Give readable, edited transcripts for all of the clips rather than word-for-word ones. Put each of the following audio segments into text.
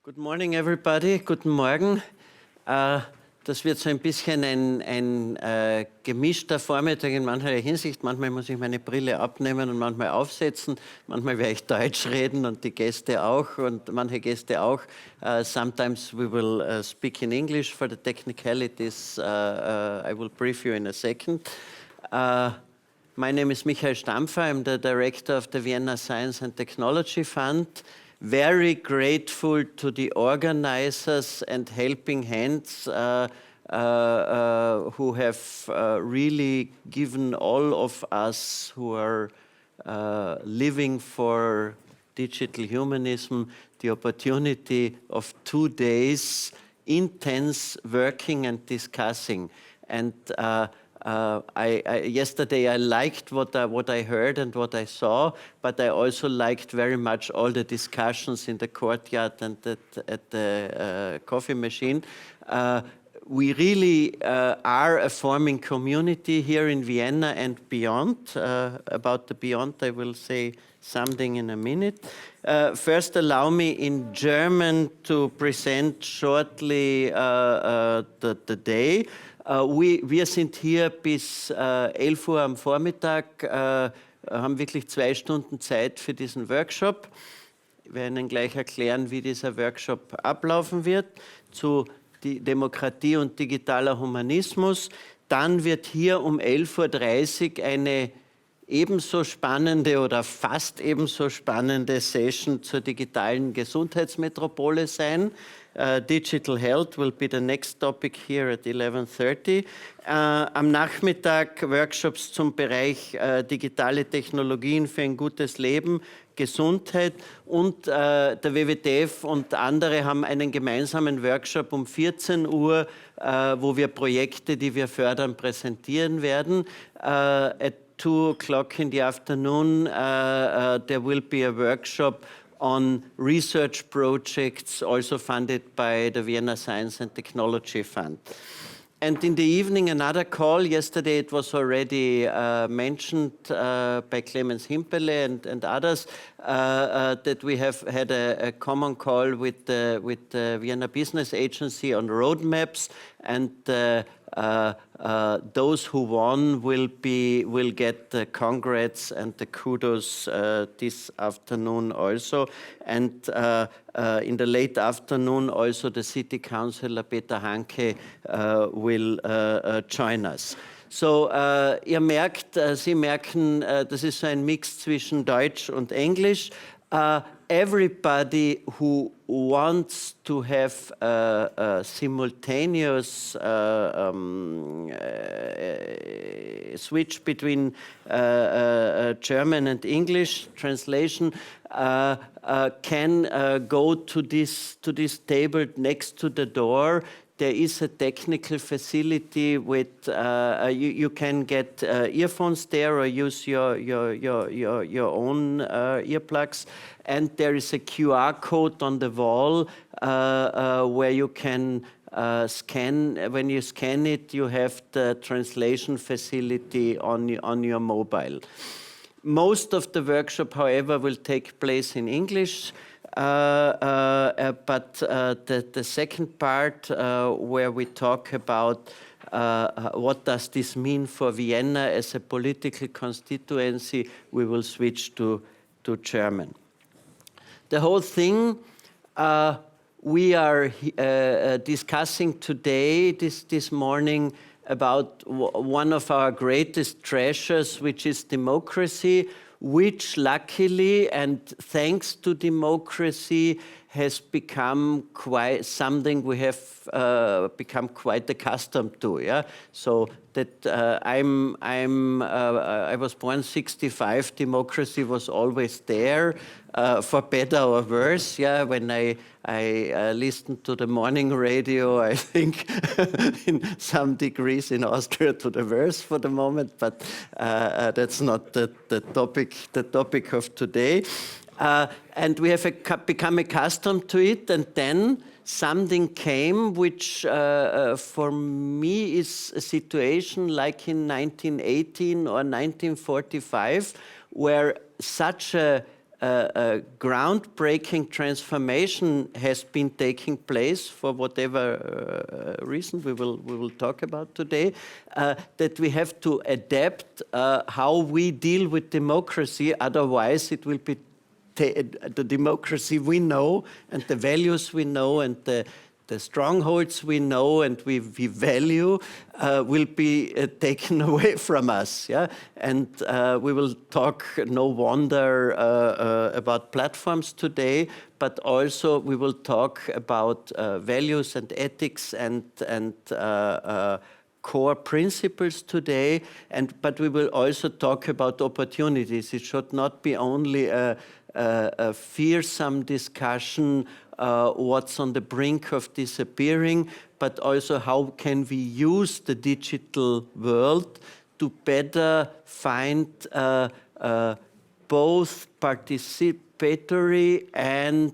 Good morning, everybody. Guten Morgen. Das wird so ein bisschen ein gemischter Vormittag in mancherlei Hinsicht. Manchmal muss ich meine Brille abnehmen und manchmal aufsetzen. Manchmal werde ich Deutsch reden und die Gäste auch und manche Gäste auch. Sometimes we will speak in English for the technicalities. I will brief you in a second. My name is Michael Stampfer. I'm the director of the Vienna Science and Technology Fund. Very grateful to the organizers and helping hands who have really given all of us who are living for digital humanism the opportunity of 2 days intense working and discussing. And yesterday I liked what I heard and what I saw, but I also liked very much all the discussions in the courtyard and at the coffee machine. We really are a forming community here in Vienna and beyond. About the beyond I will say something in a minute. First allow me in German to present shortly the day. Wir sind hier bis 11 Uhr am Vormittag, haben wirklich 2 Stunden Zeit für diesen Workshop. Ich werde Ihnen gleich erklären, wie dieser Workshop ablaufen wird, zu Demokratie und digitaler Humanismus. Dann wird hier um 11:30 Uhr eine ebenso spannende oder fast ebenso spannende Session zur digitalen Gesundheitsmetropole sein. Digital Health will be the next topic here at 11:30. Am Nachmittag Workshops zum Bereich digitale Technologien für ein gutes Leben, Gesundheit und der WWTF und andere haben einen gemeinsamen Workshop um 14 Uhr, wo wir Projekte, die wir fördern, präsentieren werden. At 2 o'clock in the afternoon, there will be a workshop on research projects also funded by the Vienna Science and Technology Fund. And in the evening, another call. Yesterday it was already mentioned by Clemens Himpele and others that we have had a common call with the Vienna Business Agency on roadmaps, and those who won will get the congrats and the kudos this afternoon also. And in the late afternoon also the city councillor Peter Hanke will join us. So, Sie merken, das ist so ein Mix zwischen Deutsch und Englisch. Everybody who wants to have a simultaneous switch between German and English translation can go to this table next to the door. There is a technical facility with you can get earphones there or use your own earplugs, and there is a QR code on the wall where you can scan. When you scan it, you have the translation facility on your mobile. Most of the workshop, however, will take place in English. But the second part where we talk about what does this mean for Vienna as a political constituency, we will switch to German. The whole thing we are discussing today, this morning, about one of our greatest treasures, which is democracy, which luckily and thanks to democracy has become quite something we have become quite accustomed to. Yeah, so that I was born 1965. Democracy was always there, for better or worse. Yeah, when I listened to the morning radio, I think in some degrees in Austria to the worse for the moment, but that's not the topic of today. And we have become accustomed to it, and then something came which for me is a situation like in 1918 or 1945, where such a groundbreaking transformation has been taking place for whatever reason we will talk about today, that we have to adapt how we deal with democracy, otherwise it will be the democracy we know and the values we know and the strongholds we know and we value will be taken away from us. Yeah? And we will talk, no wonder, about platforms today, but also we will talk about values and ethics and core principles today, but we will also talk about opportunities. It should not be only a fearsome discussion, what's on the brink of disappearing, but also how can we use the digital world to better find both participatory and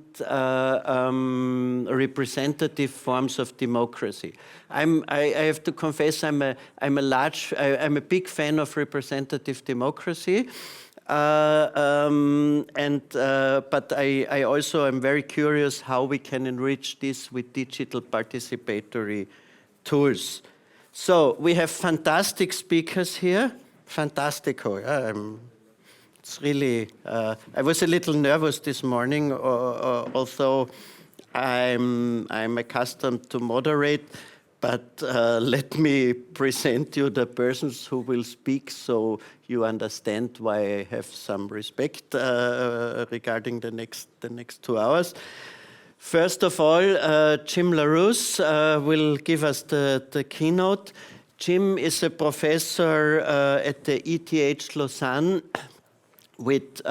representative forms of democracy. I have to confess I'm a big fan of representative democracy. But I also am very curious how we can enrich this with digital participatory tools. So we have fantastic speakers here. Fantastico. Yeah, it's really, I was a little nervous this morning, although I'm accustomed to moderate. But let me present you the persons who will speak so you understand why I have some respect regarding the next 2 hours. First of all, Jim Larus will give us the keynote. Jim is a professor at the ETH Lausanne with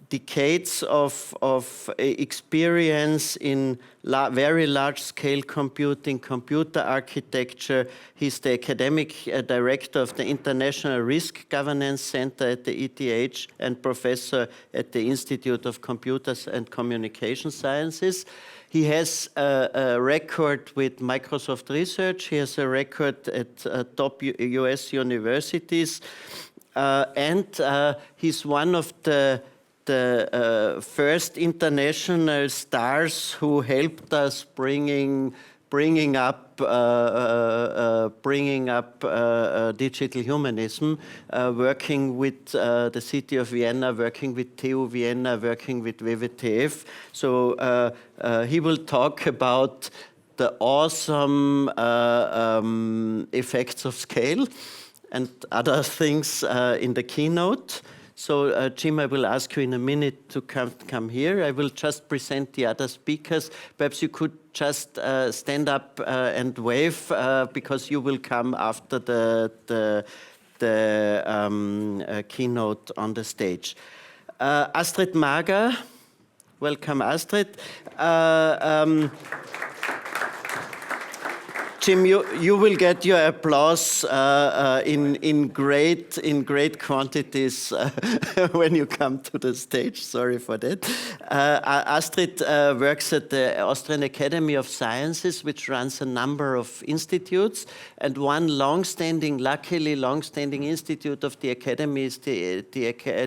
decades of experience in very large-scale computing, computer architecture. He's the academic director of the International Risk Governance Center at the ETH and professor at the Institute of Computers and Communication Sciences. He has a record with Microsoft Research. He has a record at top US universities. And he's one of the first international stars who helped us bringing up digital humanism, working with the city of Vienna, working with TU Vienna, working with WWTF. So he will talk about the awesome effects of scale and other things in the keynote. So, Jim, I will ask you in a minute to come here. I will just present the other speakers. Perhaps you could just stand up and wave because you will come after the keynote on the stage. Astrid Mager, welcome, Astrid. Jim, you will get your applause in great quantities when you come to the stage. Sorry for that. Astrid works at the Austrian Academy of Sciences, which runs a number of institutes, and one luckily long-standing institute of the Academy is the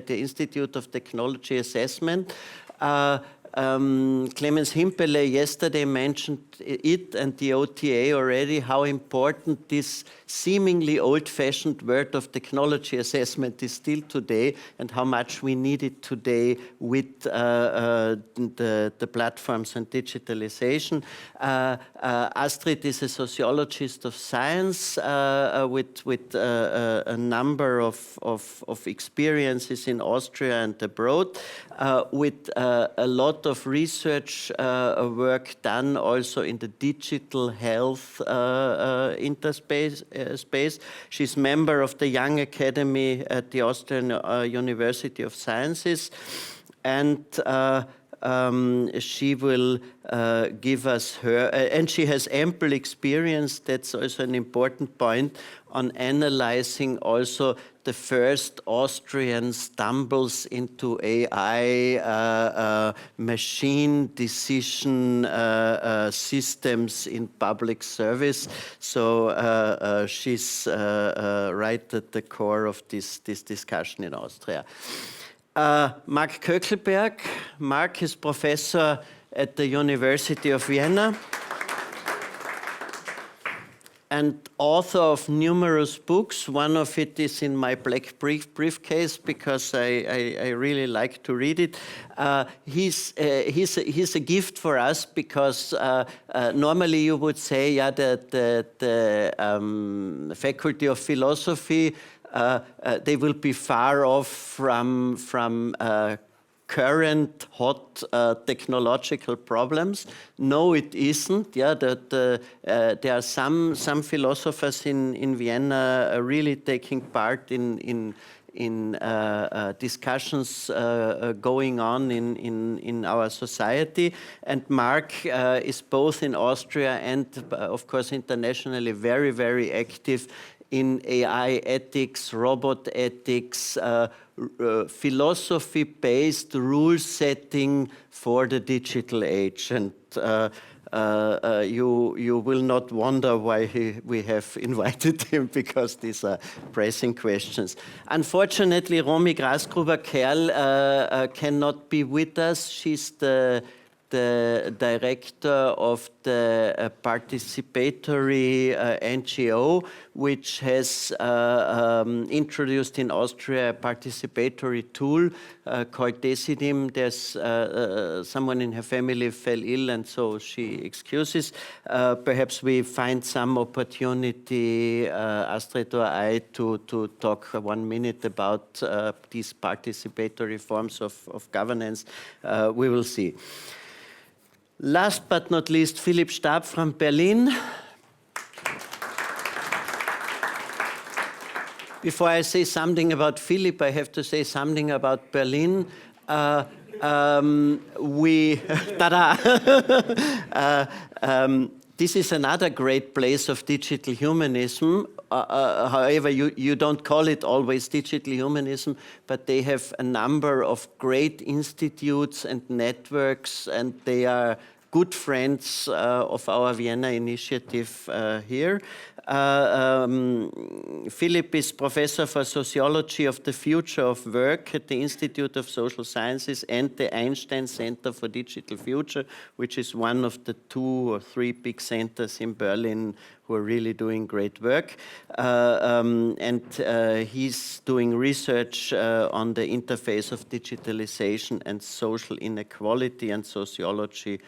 Institute of Technology Assessment. Clemens Himpele yesterday mentioned it and the OTA already, how important this seemingly old-fashioned word of technology assessment is still today and how much we need it today with the platforms and digitalization. Astrid is a sociologist of science with a number of experiences in Austria and abroad, with a lot of research work done also in the digital health interspace space. She's member of the Young Academy at the Austrian University of Sciences, and she will give us her, and she has ample experience, that's also an important point, on analyzing also the first Austrian stumbles into AI machine decision systems in public service. So she's right at the core of this discussion in Austria. Mark Coeckelbergh. Mark is professor at the University of Vienna and author of numerous books. One of it is in my black briefcase because I really like to read it. He's a gift for us because normally you would say, yeah, the Faculty of Philosophy, they will be far off from current hot technological problems. No, it isn't. Yeah, there are some philosophers in Vienna really taking part in discussions going on in our society. And Mark is both in Austria and, of course, internationally very, very active in AI ethics, robot ethics, philosophy-based rule setting for the digital age. And you will not wonder why we have invited him, because these are pressing questions. Unfortunately, Romy Grasgruber-Kerl cannot be with us. She's the director of the participatory NGO, which has introduced in Austria a participatory tool called DigitalCity. There's someone in her family fell ill, and so she excuses. Perhaps we find some opportunity, Astrid or I, to talk 1 minute about these participatory forms of governance. We will see. Last but not least, Philipp Staab from Berlin. Before I say something about Philipp, I have to say something about Berlin. This is another great place of digital humanism. However, you don't call it always digital humanism, but they have a number of great institutes and networks, and they are good friends of our Vienna initiative here. Philipp is professor for sociology of the future of work at the Institute of Social Sciences and the Einstein Center for Digital Future, which is one of the 2 or 3 big centers in Berlin who are really doing great work. He's doing research on the interface of digitalization and social inequality and sociology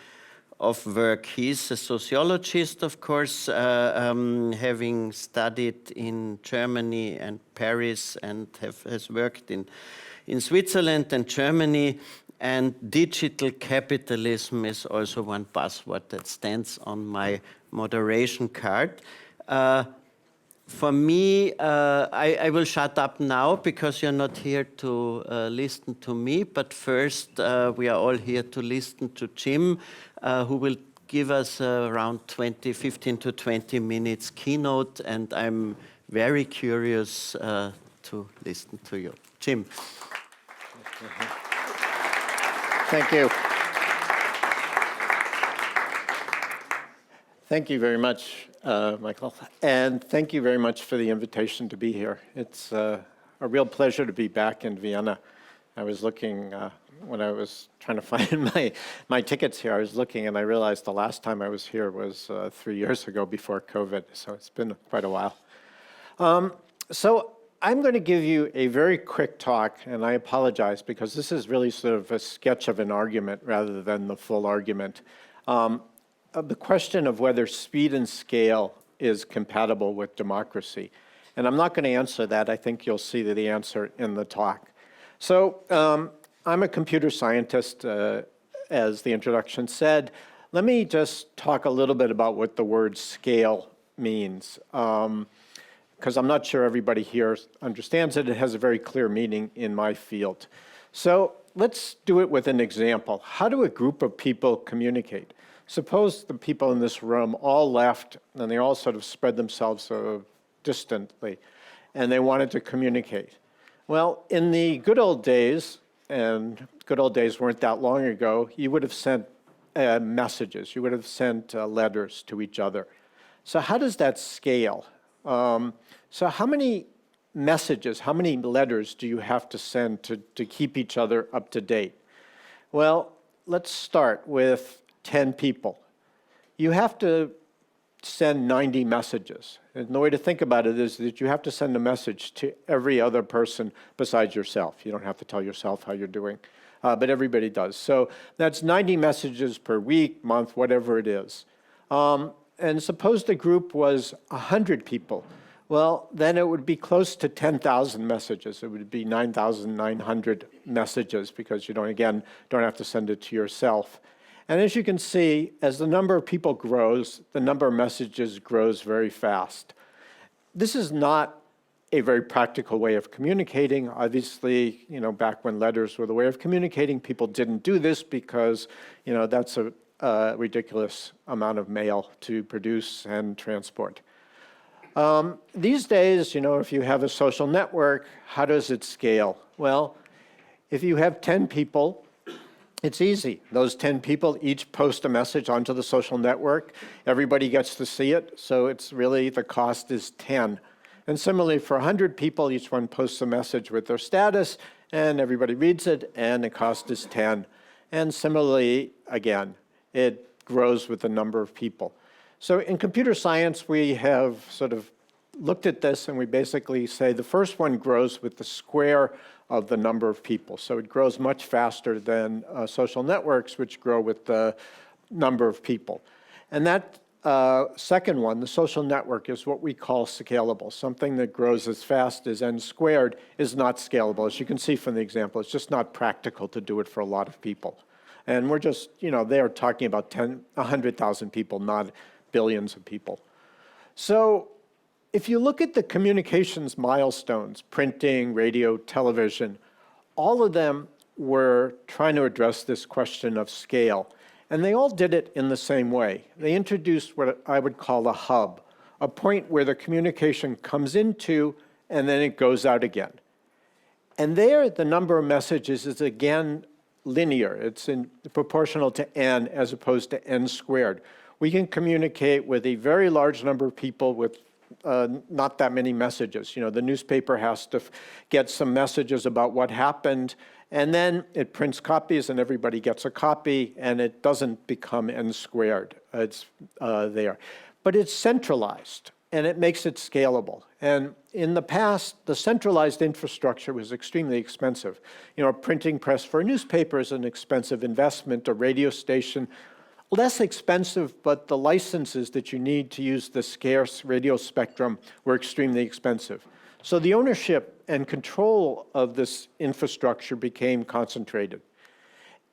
of work. He's a sociologist, of course, having studied in Germany and Paris, and has worked in Switzerland and Germany. And digital capitalism is also one buzzword that stands on my moderation card. For me, I will shut up now because you're not here to listen to me. But first, we are all here to listen to Jim, who will give us around 15 to 20 minutes keynote. And I'm very curious to listen to you. Jim. Thank you. Thank you very much, Michael. And thank you very much for the invitation to be here. It's a real pleasure to be back in Vienna. I was looking, when I was trying to find my tickets here, I was looking and I realized the last time I was here was 3 years ago before COVID, so it's been quite a while. So I'm going to give you a very quick talk, and I apologize because this is really sort of a sketch of an argument rather than the full argument. The question of whether speed and scale is compatible with democracy. And I'm not going to answer that. I think you'll see the answer in the talk. So I'm a computer scientist, as the introduction said. Let me just talk a little bit about what the word scale means, because I'm not sure everybody here understands it. It has a very clear meaning in my field. So let's do it with an example. How do a group of people communicate? Suppose the people in this room all left and they all sort of spread themselves sort of distantly and they wanted to communicate. Well, in the good old days, and good old days weren't that long ago, you would have sent messages, you would have sent letters to each other. So how does that scale? So how many messages, how many letters do you have to send to keep each other up to date? Well, let's start with 10 people. You have to send 90 messages. And the way to think about it is that you have to send a message to every other person besides yourself. You don't have to tell yourself how you're doing, but everybody does. So that's 90 messages per week, month, whatever it is. And suppose the group was 100 people. Well, then it would be close to 10,000 messages. It would be 9,900 messages because you don't have to send it to yourself. And as you can see, as the number of people grows, the number of messages grows very fast. This is not a very practical way of communicating. Obviously, back when letters were the way of communicating, people didn't do this because, that's a ridiculous amount of mail to produce and transport. These days, if you have a social network, how does it scale? Well, if you have 10 people, it's easy. Those 10 people each post a message onto the social network. Everybody gets to see it, so it's really, the cost is 10. And similarly, for 100 people, each one posts a message with their status, and everybody reads it, and the cost is 10. And similarly, again, it grows with the number of people. So in computer science, we have sort of looked at this, and we basically say the first one grows with the square of the number of people. So it grows much faster than social networks, which grow with the number of people. And that second one, the social network, is what we call scalable. Something that grows as fast as n squared is not scalable. As you can see from the example, it's just not practical to do it for a lot of people. And we're just, they are talking about 100,000 people, not billions of people. So if you look at the communications milestones, printing, radio, television, all of them were trying to address this question of scale. And they all did it in the same way. They introduced what I would call a hub, a point where the communication comes into and then it goes out again. And there, the number of messages is again linear. It's proportional to n as opposed to n squared. We can communicate with a very large number of people with not that many messages. The newspaper has to get some messages about what happened, and then it prints copies and everybody gets a copy, and it doesn't become n squared. It's there. But it's centralized, and it makes it scalable. And in the past, the centralized infrastructure was extremely expensive. A printing press for a newspaper is an expensive investment, a radio station, less expensive, but the licenses that you need to use the scarce radio spectrum were extremely expensive. So the ownership and control of this infrastructure became concentrated.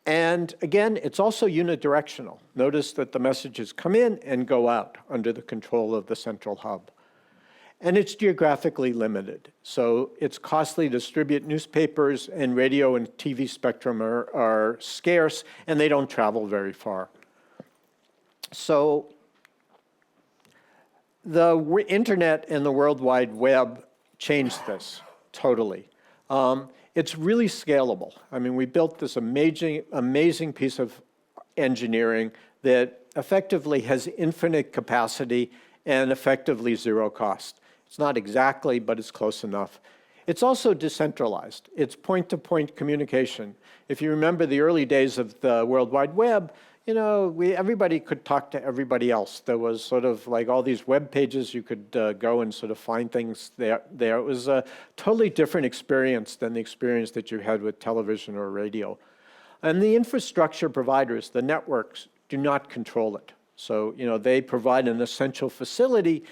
And again, it's also unidirectional. Notice that the messages come in and go out under the control of the central hub. And it's geographically limited. So it's costly to distribute newspapers, and radio and TV spectrum are scarce, and they don't travel very far. So the internet and the World Wide Web changed this totally. It's really scalable. I mean, we built this amazing piece of engineering that effectively has infinite capacity and effectively zero cost. It's not exactly, but it's close enough. It's also decentralized. It's point-to-point communication. If you remember the early days of the World Wide Web, everybody could talk to everybody else. There was sort of like all these web pages you could go and sort of find things there. It was a totally different experience than the experience that you had with television or radio. And the infrastructure providers, the networks, do not control it. So, they provide an essential facility,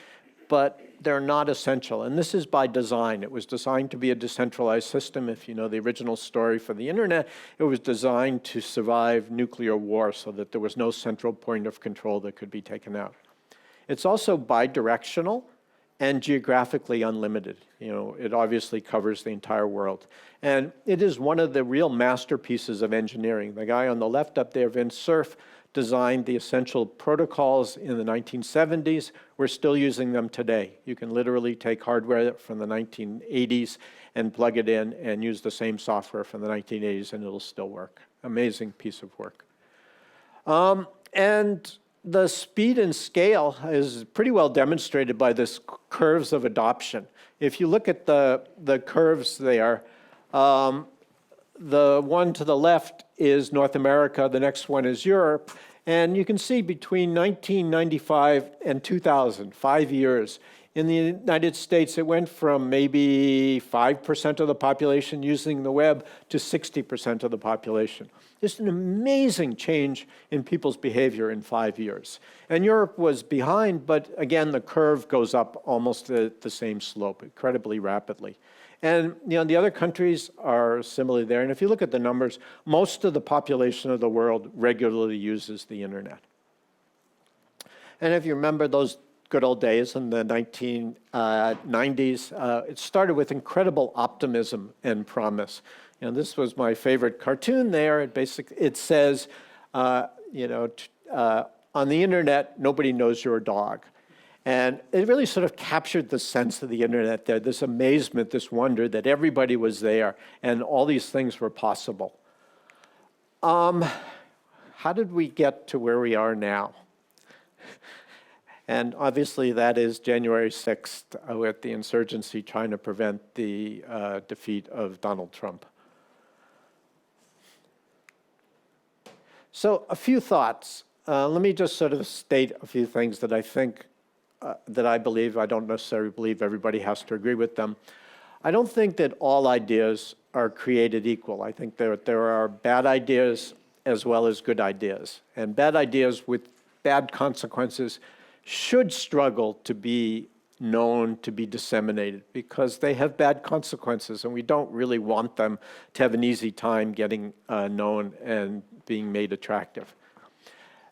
but they're not essential. And this is by design. It was designed to be a decentralized system. If you know the original story for the internet, it was designed to survive nuclear war so that there was no central point of control that could be taken out. It's also bidirectional and geographically unlimited. It obviously covers the entire world. And it is one of the real masterpieces of engineering. The guy on the left up there, Vince Cerf, designed the essential protocols in the 1970s. We're still using them today. You can literally take hardware from the 1980s and plug it in and use the same software from the 1980s and it'll still work. Amazing piece of work. And the speed and scale is pretty well demonstrated by this curves of adoption. If you look at the curves there, the one to the left is North America, the next one is Europe, and you can see between 1995 and 2000, 5 years, in the United States, it went from maybe 5% of the population using the web to 60% of the population. It's an amazing change in people's behavior in 5 years. And Europe was behind, but again, the curve goes up almost at the same slope, incredibly rapidly. And the other countries are similarly there. And if you look at the numbers, most of the population of the world regularly uses the internet. And if you remember those good old days in the 1990s, it started with incredible optimism and promise. This was my favorite cartoon there. It says, on the internet, nobody knows your dog. And it really sort of captured the sense of the internet there, this amazement, this wonder that everybody was there and all these things were possible. How did we get to where we are now? And obviously that is January 6th with the insurgency trying to prevent the defeat of Donald Trump. So a few thoughts. Let me just sort of state a few things that I think that I believe. I don't necessarily believe everybody has to agree with them. I don't think that all ideas are created equal. I think there are bad ideas as well as good ideas. And bad ideas with bad consequences should struggle to be known, to be disseminated, because they have bad consequences, and we don't really want them to have an easy time getting known and being made attractive.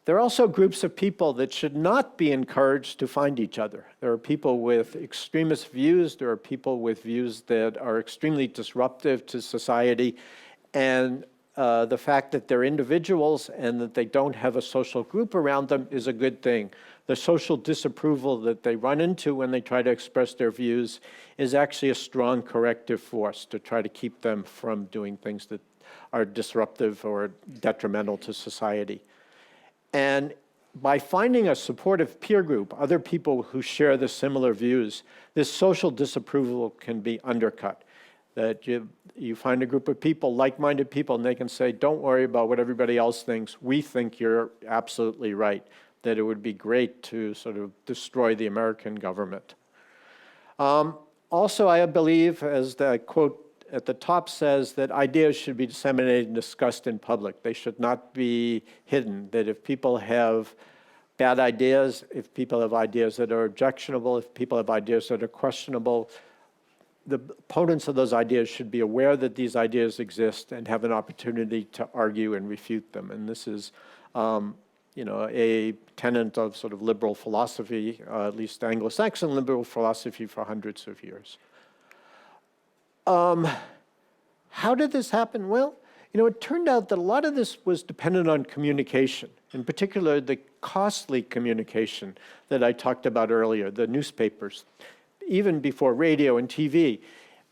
There are also groups of people that should not be encouraged to find each other. There are people with extremist views. There are people with views that are extremely disruptive to society. And the fact that they're individuals and that they don't have a social group around them is a good thing. The social disapproval that they run into when they try to express their views is actually a strong corrective force to try to keep them from doing things that are disruptive or detrimental to society. And by finding a supportive peer group, other people who share the similar views, this social disapproval can be undercut. That you find a group of people, like-minded people, and they can say, don't worry about what everybody else thinks. We think you're absolutely right, that it would be great to sort of destroy the American government. Also, I believe, as the quote at the top says, that ideas should be disseminated and discussed in public. They should not be hidden, that if people have bad ideas, if people have ideas that are objectionable, if people have ideas that are questionable, the opponents of those ideas should be aware that these ideas exist and have an opportunity to argue and refute them. And this is a tenet of sort of liberal philosophy, at least Anglo-Saxon liberal philosophy for hundreds of years. How did this happen? Well, it turned out that a lot of this was dependent on communication, in particular the costly communication that I talked about earlier, the newspapers, even before radio and TV.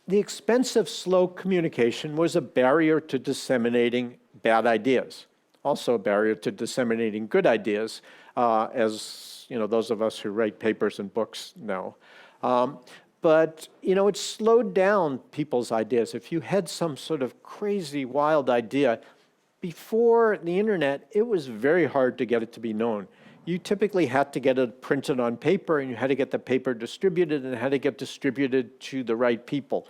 The expensive, slow communication was a barrier to disseminating bad ideas, also a barrier to disseminating good ideas, as those of us who write papers and books know. But it slowed down people's ideas. If you had some sort of crazy, wild idea, before the internet, it was very hard to get it to be known. You typically had to get it printed on paper, and you had to get the paper distributed, and it had to get distributed to the right people.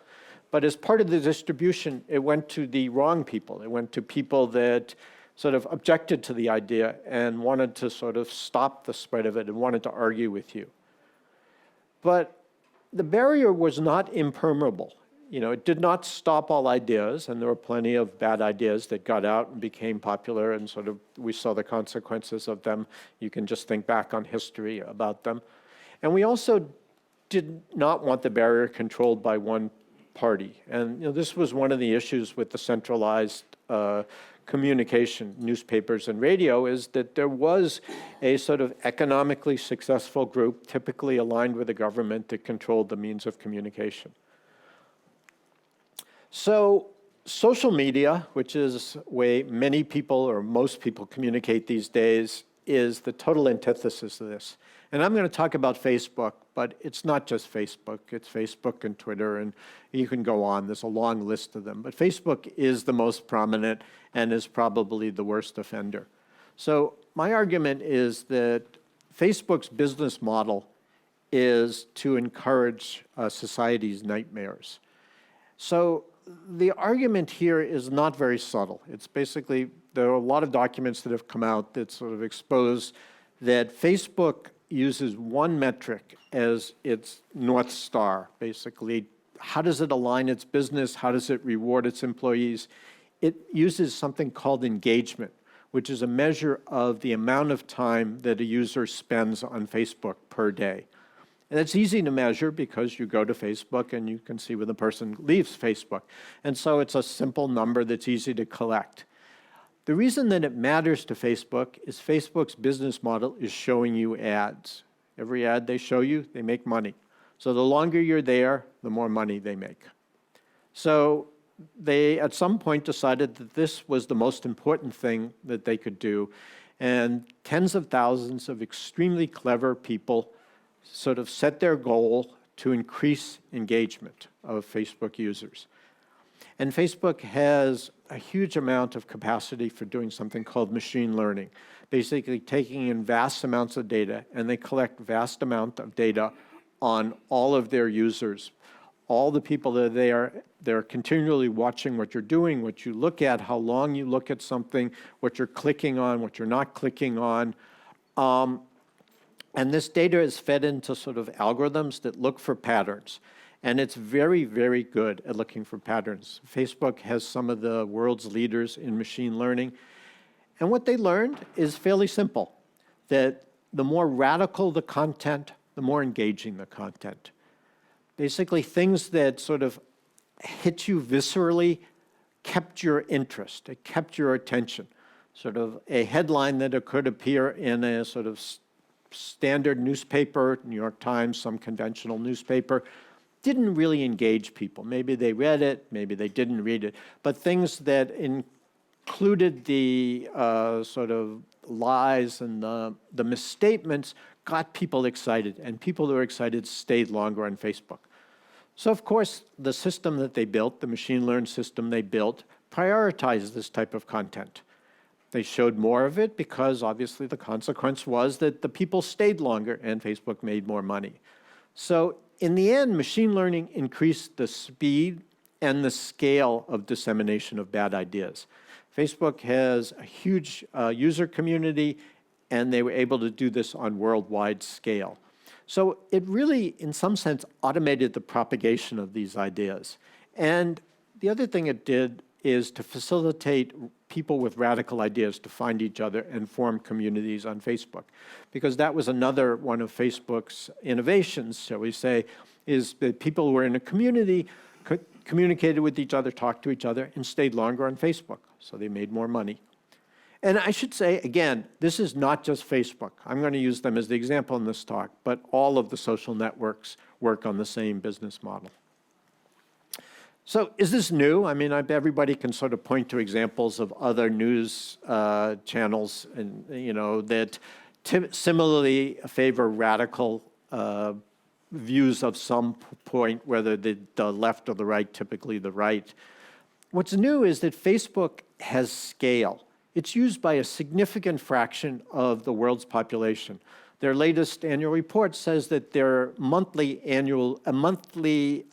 But as part of the distribution, it went to the wrong people. It went to people that sort of objected to the idea and wanted to sort of stop the spread of it and wanted to argue with you. But the barrier was not impermeable. It did not stop all ideas, and there were plenty of bad ideas that got out and became popular, and sort of we saw the consequences of them. You can just think back on history about them. And we also did not want the barrier controlled by one party. And this was one of the issues with the centralized communication, newspapers and radio, is that there was a sort of economically successful group, typically aligned with the government, that controlled the means of communication. So social media, which is the way many people or most people communicate these days, is the total antithesis of this. And I'm going to talk about Facebook, but it's not just Facebook. It's Facebook and Twitter, and you can go on. There's a long list of them. But Facebook is the most prominent and is probably the worst offender. So my argument is that Facebook's business model is to encourage society's nightmares. So the argument here is not very subtle. It's basically, there are a lot of documents that have come out that sort of expose that Facebook uses one metric as its North Star, basically. How does it align its business? How does it reward its employees? It uses something called engagement, which is a measure of the amount of time that a user spends on Facebook per day. And it's easy to measure because you go to Facebook and you can see when the person leaves Facebook. And so it's a simple number that's easy to collect. The reason that it matters to Facebook is Facebook's business model is showing you ads. Every ad they show you, they make money. So the longer you're there, the more money they make. So they, at some point, decided that this was the most important thing that they could do. And tens of thousands of extremely clever people sort of set their goal to increase engagement of Facebook users. And Facebook has a huge amount of capacity for doing something called machine learning, basically taking in vast amounts of data, and they collect vast amount of data on all of their users. All the people that are there, they're continually watching what you're doing, what you look at, how long you look at something, what you're clicking on, what you're not clicking on. And this data is fed into sort of algorithms that look for patterns. And it's very, very good at looking for patterns. Facebook has some of the world's leaders in machine learning. And what they learned is fairly simple, that the more radical the content, the more engaging the content. Basically, things that sort of hit you viscerally kept your interest, it kept your attention. Sort of a headline that could appear in a sort of standard newspaper, New York Times, some conventional newspaper, didn't really engage people. Maybe they read it, maybe they didn't read it, but things that included the sort of lies and the misstatements got people excited, and people who were excited stayed longer on Facebook. So of course, the system that they built, the machine learned system they built, prioritized this type of content. They showed more of it because obviously the consequence was that the people stayed longer and Facebook made more money. So in the end, machine learning increased the speed and the scale of dissemination of bad ideas. Facebook has a huge user community, and they were able to do this on worldwide scale. So it really, in some sense, automated the propagation of these ideas. And the other thing it did is to facilitate people with radical ideas to find each other and form communities on Facebook. Because that was another one of Facebook's innovations, shall we say, is that people who were in a community communicated with each other, talked to each other, and stayed longer on Facebook. So they made more money. And I should say, again, this is not just Facebook. I'm going to use them as the example in this talk, but all of the social networks work on the same business model. So is this new? I mean, everybody can sort of point to examples of other news channels and, that similarly favor radical views of some point, whether the left or the right, typically the right. What's new is that Facebook has scale. It's used by a significant fraction of the world's population. Their latest annual report says that their monthly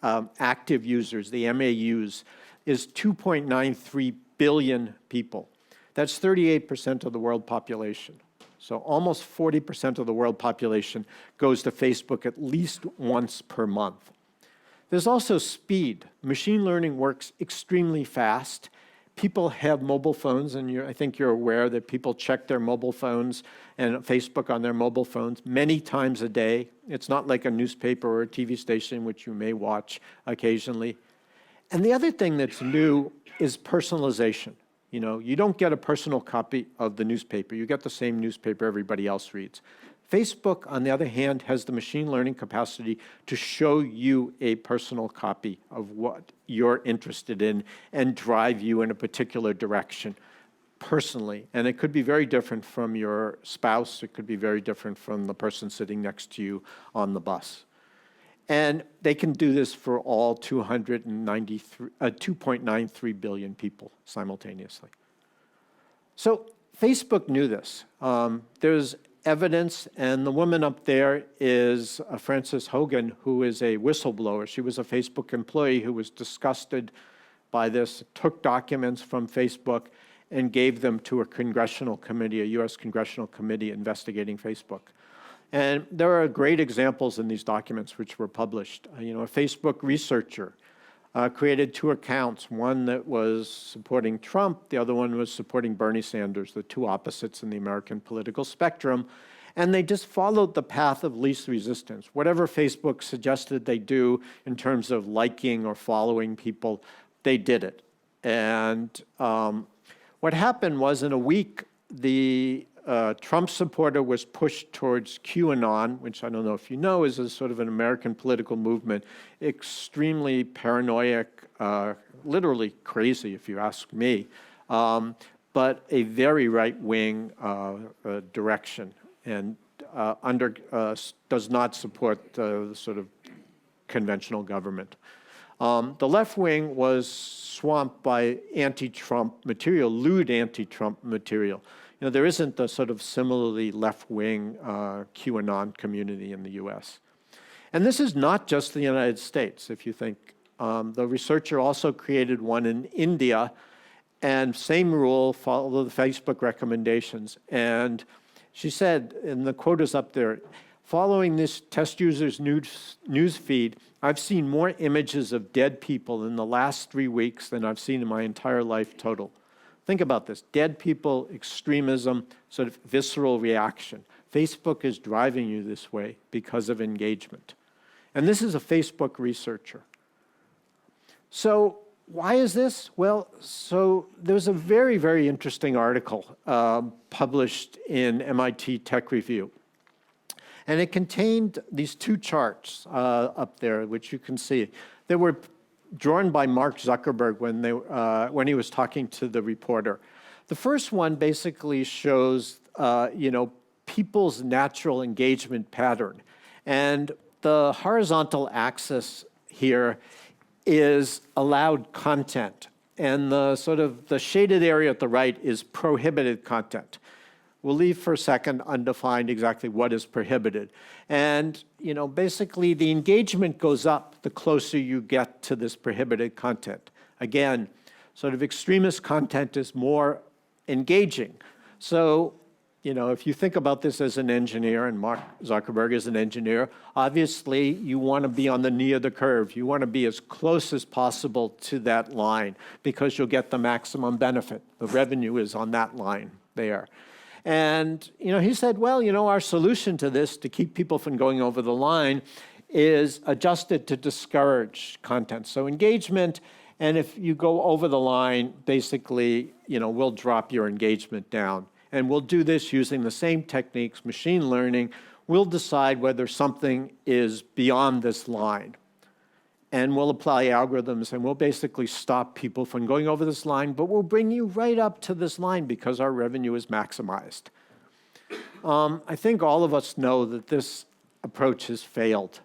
active users, the MAUs, is 2.93 billion people. That's 38% of the world population. So almost 40% of the world population goes to Facebook at least once per month. There's also speed. Machine learning works extremely fast. People have mobile phones, and I think you're aware that people check their mobile phones and Facebook on their mobile phones many times a day. It's not like a newspaper or a TV station, which you may watch occasionally. And the other thing that's new is personalization. You don't get a personal copy of the newspaper. You get the same newspaper everybody else reads. Facebook, on the other hand, has the machine learning capacity to show you a personal copy of what you're interested in and drive you in a particular direction. personally, and it could be very different from your spouse, it could be very different from the person sitting next to you on the bus. And they can do this for all 2.93 billion people simultaneously. So Facebook knew this. There's evidence, and the woman up there is Frances Hogan, who is a whistleblower. She was a Facebook employee who was disgusted by this, took documents from Facebook and gave them to a congressional committee, a US congressional committee investigating Facebook. And there are great examples in these documents which were published. A Facebook researcher created 2 accounts, one that was supporting Trump, the other one was supporting Bernie Sanders, the 2 opposites in the American political spectrum. And they just followed the path of least resistance. Whatever Facebook suggested they do in terms of liking or following people, they did it. And what happened was, in a week, the Trump supporter was pushed towards QAnon, which I don't know if you know is a sort of an American political movement, extremely paranoid, literally crazy if you ask me, but a very right-wing direction, and does not support the sort of conventional government. The left wing was swamped by anti-Trump material, lewd anti-Trump material. There isn't a sort of similarly left-wing QAnon community in the US. And this is not just the United States, if you think. The researcher also created one in India, and same rule, follow the Facebook recommendations. And she said, and the quote is up there, following this test user's news feed, I've seen more images of dead people in the last 3 weeks than I've seen in my entire life total. Think about this, dead people, extremism, sort of visceral reaction. Facebook is driving you this way because of engagement. And this is a Facebook researcher. So why is this? Well, so there's a very, very interesting article published in MIT Tech Review. And it contained these 2 charts up there, which you can see. They were drawn by Mark Zuckerberg when he was talking to the reporter. The first one basically shows, people's natural engagement pattern. And the horizontal axis here is allowed content. And the sort of the shaded area at the right is prohibited content. We'll leave for a second undefined exactly what is prohibited. And, basically the engagement goes up the closer you get to this prohibited content. Again, sort of extremist content is more engaging. So, if you think about this as an engineer, and Mark Zuckerberg is an engineer, obviously you want to be on the knee of the curve. You want to be as close as possible to that line because you'll get the maximum benefit. The revenue is on that line there. And, he said, well, our solution to this, to keep people from going over the line, is adjusted to discourage content. So engagement, and if you go over the line, basically, we'll drop your engagement down. And we'll do this using the same techniques, machine learning. We'll decide whether something is beyond this line. And we'll apply algorithms, and we'll basically stop people from going over this line, but we'll bring you right up to this line because our revenue is maximized. I think all of us know that this approach has failed.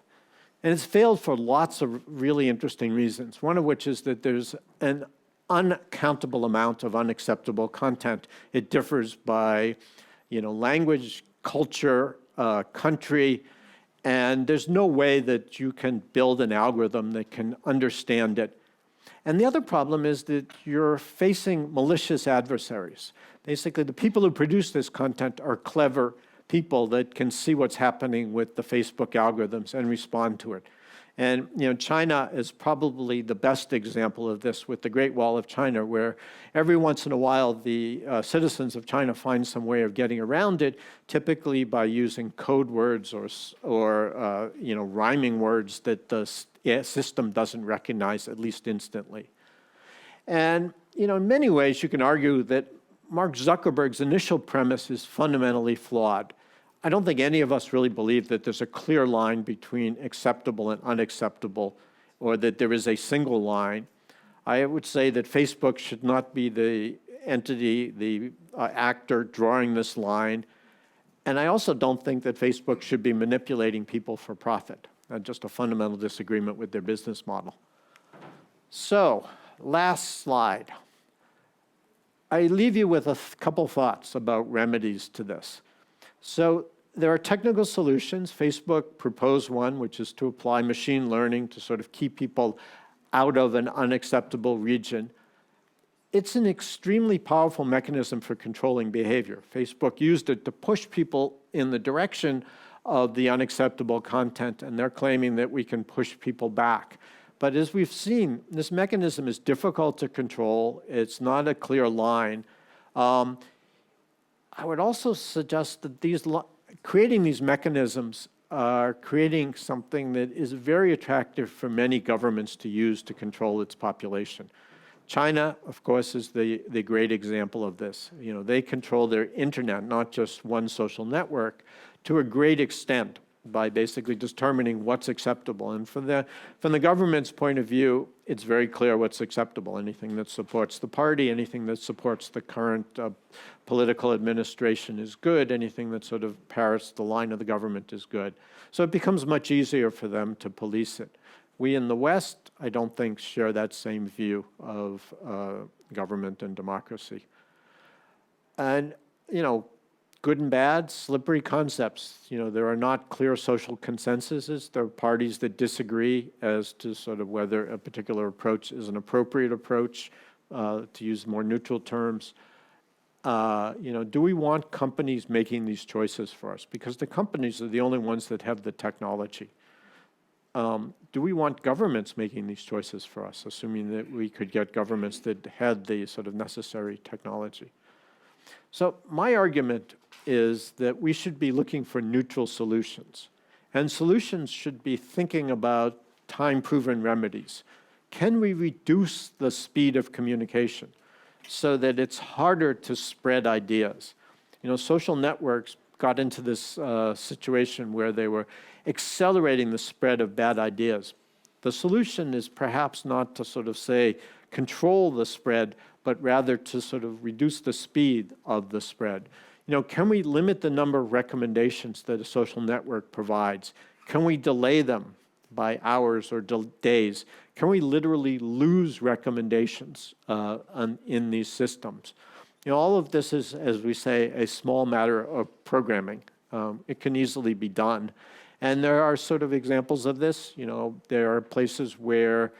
And it's failed for lots of really interesting reasons, one of which is that there's an uncountable amount of unacceptable content. It differs by, language, culture, country, and there's no way that you can build an algorithm that can understand it. And the other problem is that you're facing malicious adversaries. Basically, the people who produce this content are clever people that can see what's happening with the Facebook algorithms and respond to it. And China is probably the best example of this with the Great Wall of China, where every once in a while the citizens of China find some way of getting around it, typically by using code words or rhyming words that the system doesn't recognize, at least instantly. And in many ways you can argue that Mark Zuckerberg's initial premise is fundamentally flawed. I don't think any of us really believe that there's a clear line between acceptable and unacceptable, or that there is a single line. I would say that Facebook should not be the entity, the actor drawing this line. And I also don't think that Facebook should be manipulating people for profit. Just a fundamental disagreement with their business model. So, last slide. I leave you with a couple thoughts about remedies to this. So, there are technical solutions. Facebook proposed one, which is to apply machine learning to sort of keep people out of an unacceptable region. It's an extremely powerful mechanism for controlling behavior. Facebook used it to push people in the direction of the unacceptable content, and they're claiming that we can push people back. But as we've seen, this mechanism is difficult to control. It's not a clear line. I would also suggest that creating these mechanisms are creating something that is very attractive for many governments to use to control its population. China, of course, is the great example of this. You know, they control their internet, not just one social network, to a great extent by basically determining what's acceptable. And from the government's point of view, it's very clear what's acceptable. Anything that supports the party, anything that supports the current political administration is good. Anything that sort of parrots the line of the government is good. So it becomes much easier for them to police it. We in the West, I don't think, share that same view of government and democracy. And, you know, good and bad, slippery concepts. You know, there are not clear social consensuses. There are parties that disagree as to sort of whether a particular approach is an appropriate approach, to use more neutral terms. You know, do we want companies making these choices for us? Because the companies are the only ones that have the technology. Do we want governments making these choices for us, assuming that we could get governments that had the sort of necessary technology? So my argument is that we should be looking for neutral solutions. And solutions should be thinking about time-proven remedies. Can we reduce the speed of communication so that it's harder to spread ideas? You know, social networks got into this situation where they were accelerating the spread of bad ideas. The solution is perhaps not to sort of say, control the spread, but rather to sort of reduce the speed of the spread. You know, can we limit the number of recommendations that a social network provides? Can we delay them by hours or days? Can we literally lose recommendations in these systems? You know, all of this is, as we say, a small matter of programming. It can easily be done. And there are sort of examples of this. You know, there are places where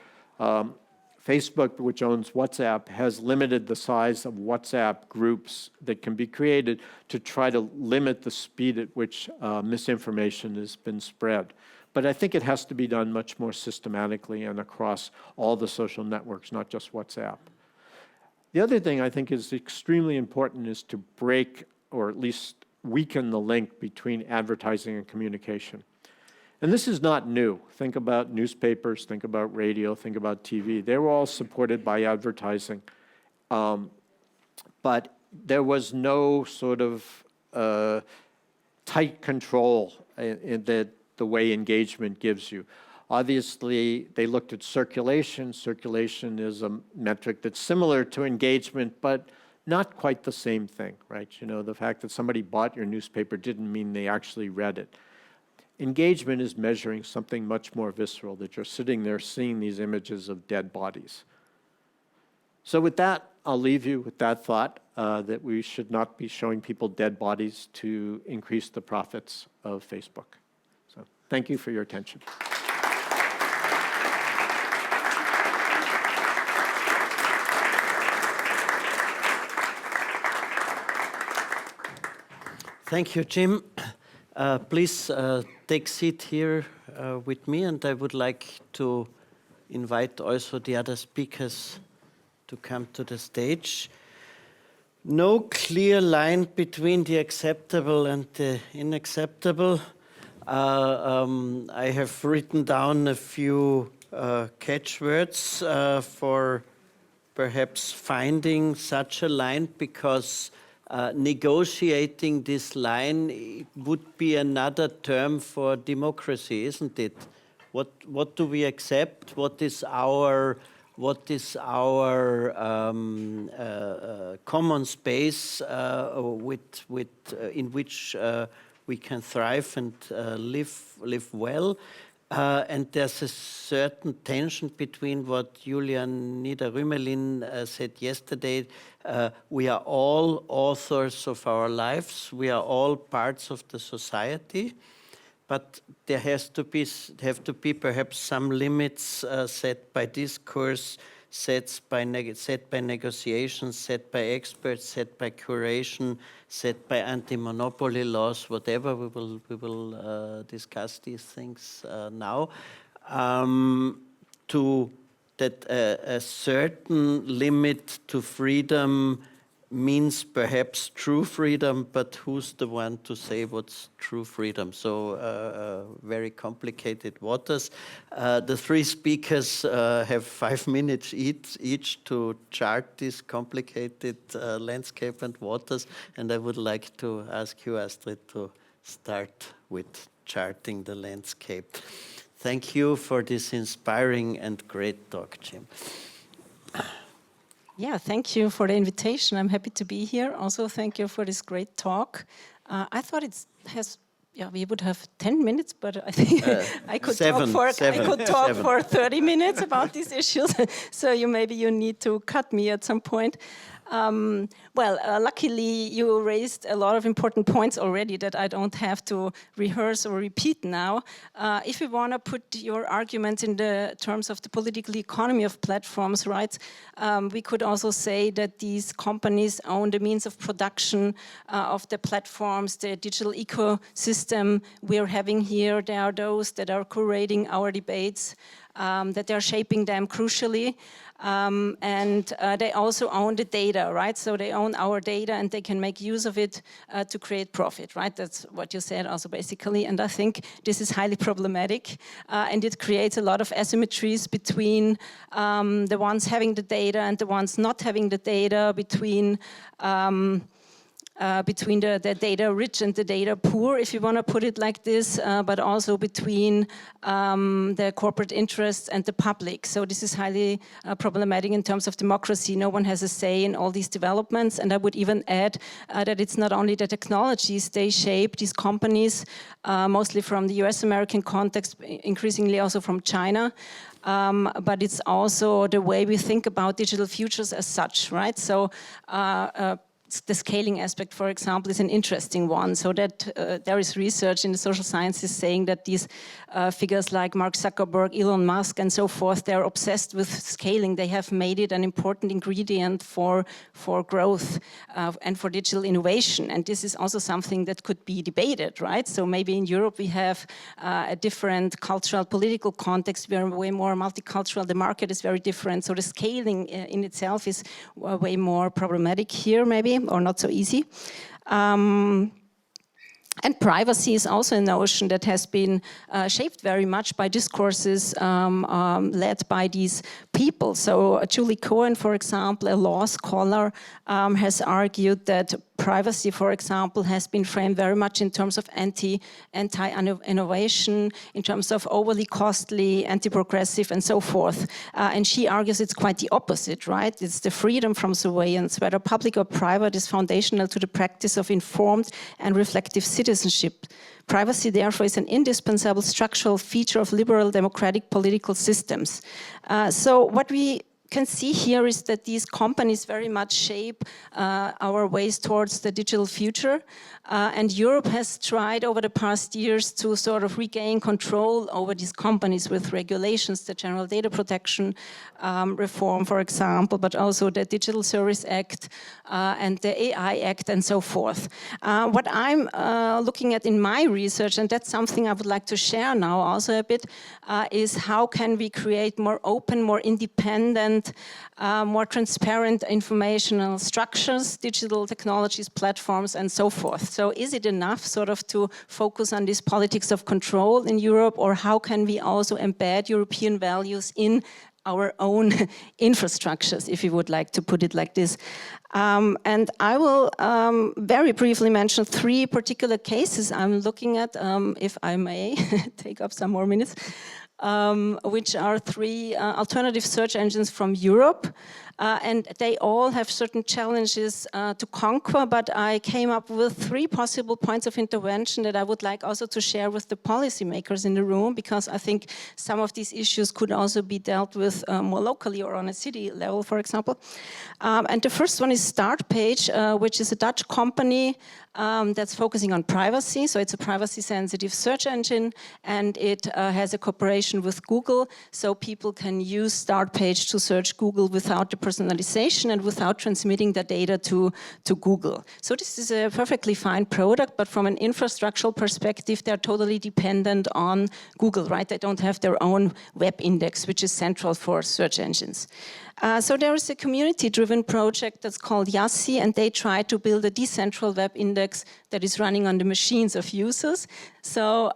Facebook, which owns WhatsApp, has limited the size of WhatsApp groups that can be created to try to limit the speed at which misinformation has been spread. But I think it has to be done much more systematically and across all the social networks, not just WhatsApp. The other thing I think is extremely important is to break, or at least weaken, the link between advertising and communication. And this is not new. Think about newspapers, think about radio, think about TV. They were all supported by advertising. But there was no sort of tight control in the way engagement gives you. Obviously, they looked at circulation. Circulation is a metric that's similar to engagement, but not quite the same thing, right? You know, the fact that somebody bought your newspaper didn't mean they actually read it. Engagement is measuring something much more visceral, that you're sitting there seeing these images of dead bodies. So with that, I'll leave you with that thought, that we should not be showing people dead bodies to increase the profits of Facebook. So thank you for your attention. Thank you, Jim. Please take seat here with me, and I would like to invite also the other speakers to come to the stage. No clear line between the acceptable and the unacceptable. I have written down a few catchwords for perhaps finding such a line, because negotiating this line would be another term for democracy, isn't it? What do we accept? What is our what is our common space in which we can thrive and live well. And there's a certain tension between what Julian Nieder-Rümelin said yesterday. We are all authors of our lives. We are all parts of the society. But there have to be perhaps some limits set by discourse, set by negotiations, set by experts, set by curation, set by anti-monopoly laws, whatever. We will discuss these things now. To that a certain limit to freedom means perhaps true freedom, but who's the one to say what's true freedom? So very complicated waters. The three speakers have 5 minutes each to chart this complicated landscape and waters, and I would like to ask you, Astrid, to start with charting the landscape. Thank you for this inspiring and great talk, Jim. Yeah, thank you for the invitation. I'm happy to be here. Also, thank you for this great talk. I thought we would have 10 minutes, but I think I could talk for 30 minutes about these issues. So maybe you need to cut me at some point. Luckily, you raised a lot of important points already that I don't have to rehearse or repeat now. If you want to put your arguments in the terms of the political economy of platforms, right, we could also say that these companies own the means of production of the platforms, the digital ecosystem we're having here. There are those that are curating our debates, that they're shaping them crucially. And they also own the data, right? So they own our data and they can make use of it to create profit, right? That's what you said also basically. And I think this is highly problematic and it creates a lot of asymmetries between the ones having the data and the ones not having the data, between the data rich and the data poor, if you want to put it like this, but also between the corporate interests and the public. So this is highly problematic in terms of democracy. No one has a say in all these developments. And I would even add that it's not only the technologies they shape, these companies, mostly from the US-American context, increasingly also from China, but it's also the way we think about digital futures as such, right? So the scaling aspect, for example, is an interesting one. So that there is research in the social sciences saying that these figures like Mark Zuckerberg, Elon Musk, and so forth, they're obsessed with scaling. They have made it an important ingredient for growth and for digital innovation. And this is also something that could be debated, right? So maybe in Europe we have a different cultural, political context. We are way more multicultural. The market is very different. So the scaling in itself is way more problematic here, maybe, or not so easy. And privacy is also a notion that has been shaped very much by discourses led by these people. So Julie Cohen, for example, a law scholar, has argued that privacy, for example, has been framed very much in terms of anti-innovation, in terms of overly costly, anti-progressive, and so forth. And she argues it's quite the opposite, right? It's the freedom from surveillance, whether public or private, is foundational to the practice of informed and reflective citizenship. Privacy, therefore, is an indispensable structural feature of liberal democratic political systems. So what we can see here is that these companies very much shape our ways towards the digital future. And Europe has tried over the past years to sort of regain control over these companies with regulations, the General Data Protection Reform, for example, but also the Digital Service Act and the AI Act and so forth. What I'm looking at in my research, and that's something I would like to share now also a bit, is how can we create more open, more independent, more transparent informational structures, digital technologies, platforms, and so forth. So is it enough sort of to focus on this politics of control in Europe, or how can we also embed European values in our own infrastructures, if you would like to put it like this? And I will very briefly mention 3 particular cases I'm looking at, if I may take up some more minutes. which are 3 alternative search engines from Europe. And they all have certain challenges to conquer, but I came up with 3 possible points of intervention that I would like also to share with the policymakers in the room, because I think some of these issues could also be dealt with more locally or on a city level, for example. And the first one is Startpage, which is a Dutch company that's focusing on privacy. So it's a privacy-sensitive search engine, and it has a cooperation with Google, so people can use Startpage to search Google without the personalization and without transmitting the data to Google. So this is a perfectly fine product, but from an infrastructural perspective, they're totally dependent on Google, right? They don't have their own web index, which is central for search engines. So there is a community-driven project that's called Yassi, and they try to build a decentral web index that is running on the machines of users. So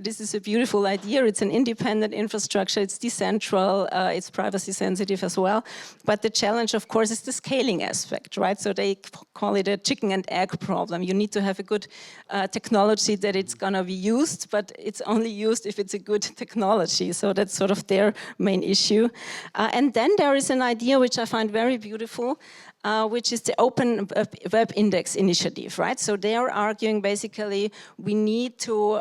this is a beautiful idea. It's an independent infrastructure, it's decentral, it's privacy sensitive as well. But the challenge, of course, is the scaling aspect, right? So they call it a chicken and egg problem. You need to have a good technology that it's gonna be used, but it's only used if it's a good technology. So that's sort of their main issue. And then there is an idea which I find very beautiful, which is the Open Web Index initiative, right? So they are arguing basically we need to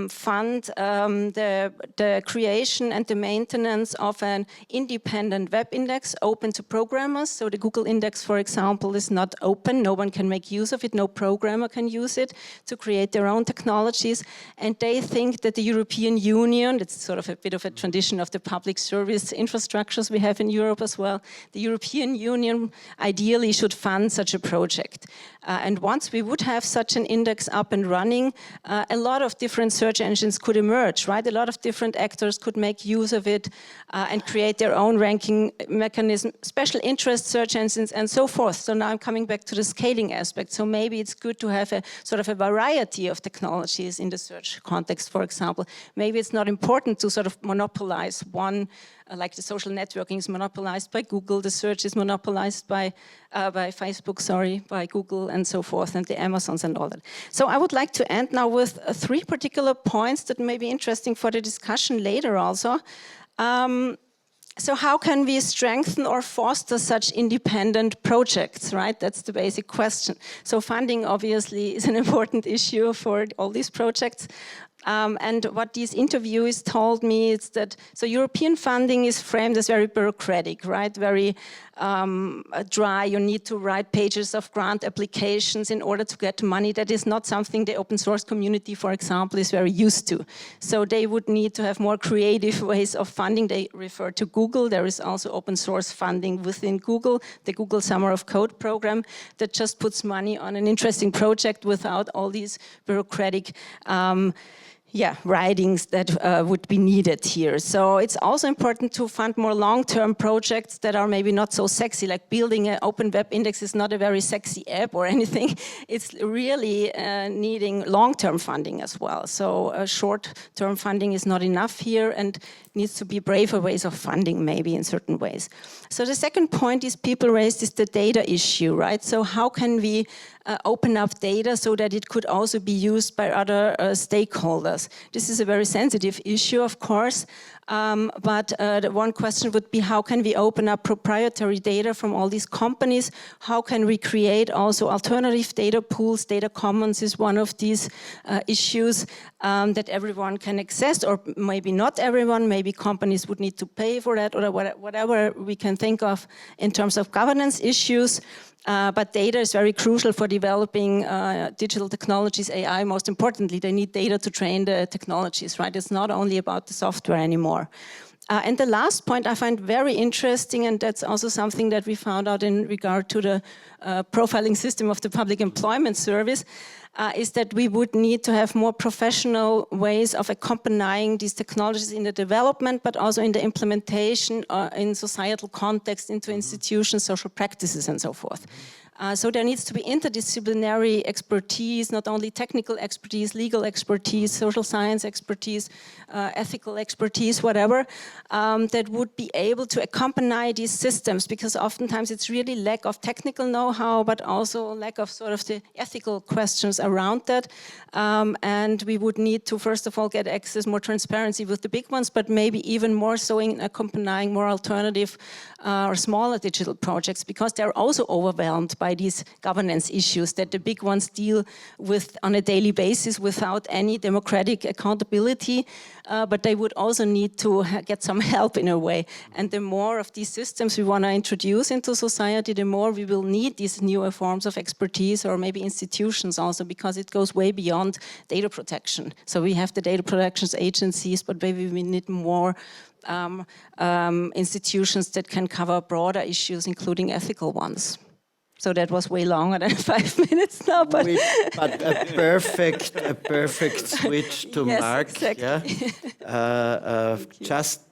fund the creation and the maintenance of an independent web index open to programmers. So the Google index, for example, is not open. No one can make use of it. No programmer can use it to create their own technologies. And they think that the European Union, it's sort of a bit of a tradition of the public service infrastructures we have in Europe as well, the European Union ideally should fund such a project. And once we would have such an index up and running, a lot of different search engines could emerge, right? A lot of different actors could make use of it and create their own ranking mechanism, special interest search engines and so forth. So now I'm coming back to the scaling aspect. So maybe it's good to have a sort of a variety of technologies in the search context, for example. Maybe it's not important to sort of monopolize one, like the social networking is monopolized by Google, the search is monopolized by Facebook, by Google and so forth, and the Amazons and all that. So I would like to end now with 3 particular points that may be interesting for the discussion later also. So how can we strengthen or foster such independent projects, right? That's the basic question. So funding obviously is an important issue for all these projects. And what these interviewees told me is that, so European funding is framed as very bureaucratic, right? Very dry. You need to write pages of grant applications in order to get money. That is not something the open source community, for example, is very used to. So they would need to have more creative ways of funding. They refer to Google. There is also open source funding within Google, the Google Summer of Code program that just puts money on an interesting project without all these bureaucratic writings that would be needed here. So it's also important to fund more long-term projects that are maybe not so sexy, like building an open web index is not a very sexy app or anything. It's really needing long-term funding as well. So short-term funding is not enough here and needs to be braver ways of funding maybe in certain ways. So the second point is people raised is the data issue, right? So how can we open up data so that it could also be used by other stakeholders? This is a very sensitive issue, of course, but the one question would be how can we open up proprietary data from all these companies? How can we create also alternative data pools? Data commons is one of these issues that everyone can access, or maybe not everyone, maybe companies would need to pay for that, or whatever we can think of in terms of governance issues. But data is very crucial for developing digital technologies, AI. Most importantly, they need data to train the technologies, right? It's not only about the software anymore. And the last point I find very interesting, and that's also something that we found out in regard to the profiling system of the Public Employment Service, is that we would need to have more professional ways of accompanying these technologies in the development, but also in the implementation in societal context, into institutions, social practices, and so forth. So there needs to be interdisciplinary expertise, not only technical expertise, legal expertise, social science expertise, ethical expertise, whatever, that would be able to accompany these systems, because oftentimes it's really lack of technical know-how, but also lack of sort of the ethical questions around that. And we would need to, first of all, get access, more transparency with the big ones, but maybe even more so in accompanying more alternative or smaller digital projects, because they're also overwhelmed by these governance issues that the big ones deal with on a daily basis without any democratic accountability. But they would also need to get some help in a way. And the more of these systems we want to introduce into society, the more we will need these newer forms of expertise, or maybe institutions also, because it goes way beyond data protection. So we have the data protection agencies, but maybe we need more institutions that can cover broader issues, including ethical ones. So that was way longer than 5 minutes now, but a perfect switch to yes, Mark. exactly. Yeah.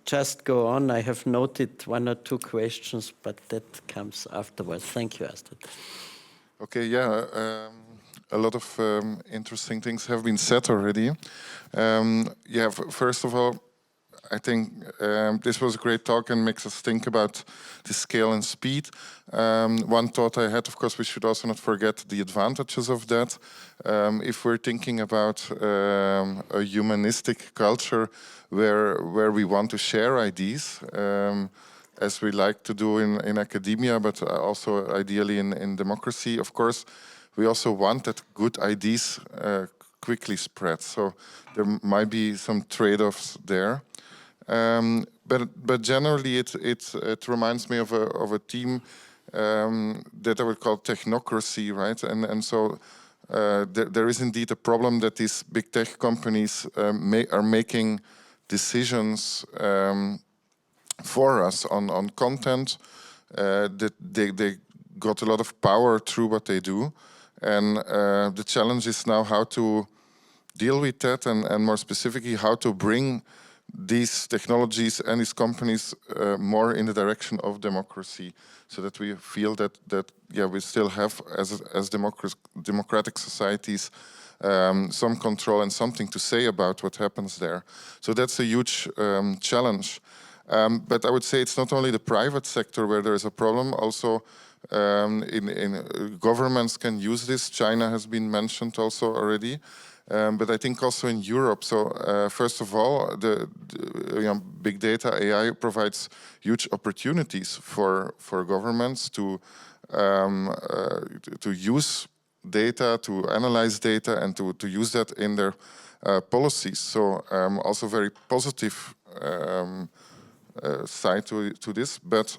Just go on. I have noted 1 or 2 questions, but that comes afterwards. Thank you, Astrid. Okay, yeah, a lot of interesting things have been said already. Yeah, first of all, I think this was a great talk and makes us think about the scale and speed. One thought I had, of course, we should also not forget the advantages of that. If we're thinking about a humanistic culture where we want to share ideas, as we like to do in academia, but also ideally in democracy, of course, we also want that good ideas quickly spread. So there might be some trade-offs there. But generally, it reminds me of a team that I would call technocracy, right? And so there is indeed a problem that these big tech companies are making decisions for us on content. That they got a lot of power through what they do, and the challenge is now how to deal with that, and more specifically, how to bring these technologies and these companies more in the direction of democracy, so that we feel that yeah, we still have as democratic societies some control and something to say about what happens there. So that's a huge challenge. But I would say it's not only the private sector where there is a problem. Also, in governments can use this. China has been mentioned also already. But I think also in Europe. So first of all, the big data AI provides huge opportunities for governments to use data, to analyze data, and to use that in their policies. So also very positive side to this. But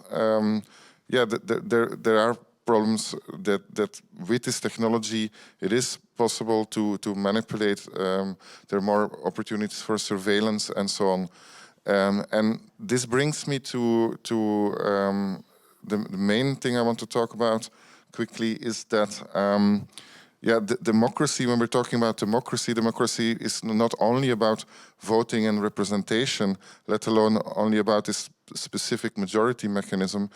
yeah, there are problems that with this technology it is possible to manipulate. There are more opportunities for surveillance and so on. And this brings me to the main thing I want to talk about quickly is that yeah, democracy, when we're talking about democracy is not only about voting and representation, let alone only about this specific majority mechanism,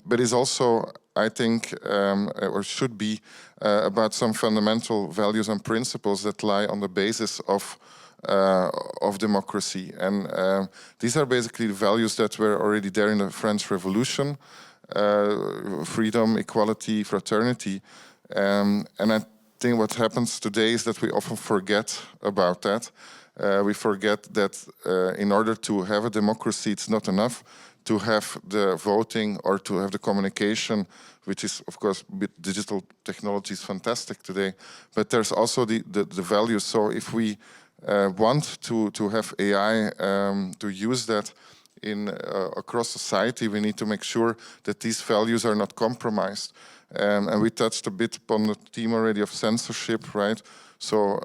but is also, I think, or should be, about some fundamental values and principles that lie on the basis of democracy. And these are basically the values that were already there in the French Revolution: freedom, equality, fraternity. And I think what happens today is that we often forget about that. We forget that in order to have a democracy, it's not enough to have the voting or to have the communication, which is, of course, with digital technology is fantastic today. But there's also the values. So if we want to have AI, to use that in across society, we need to make sure that these values are not compromised. And we touched a bit upon the theme already of censorship, right? So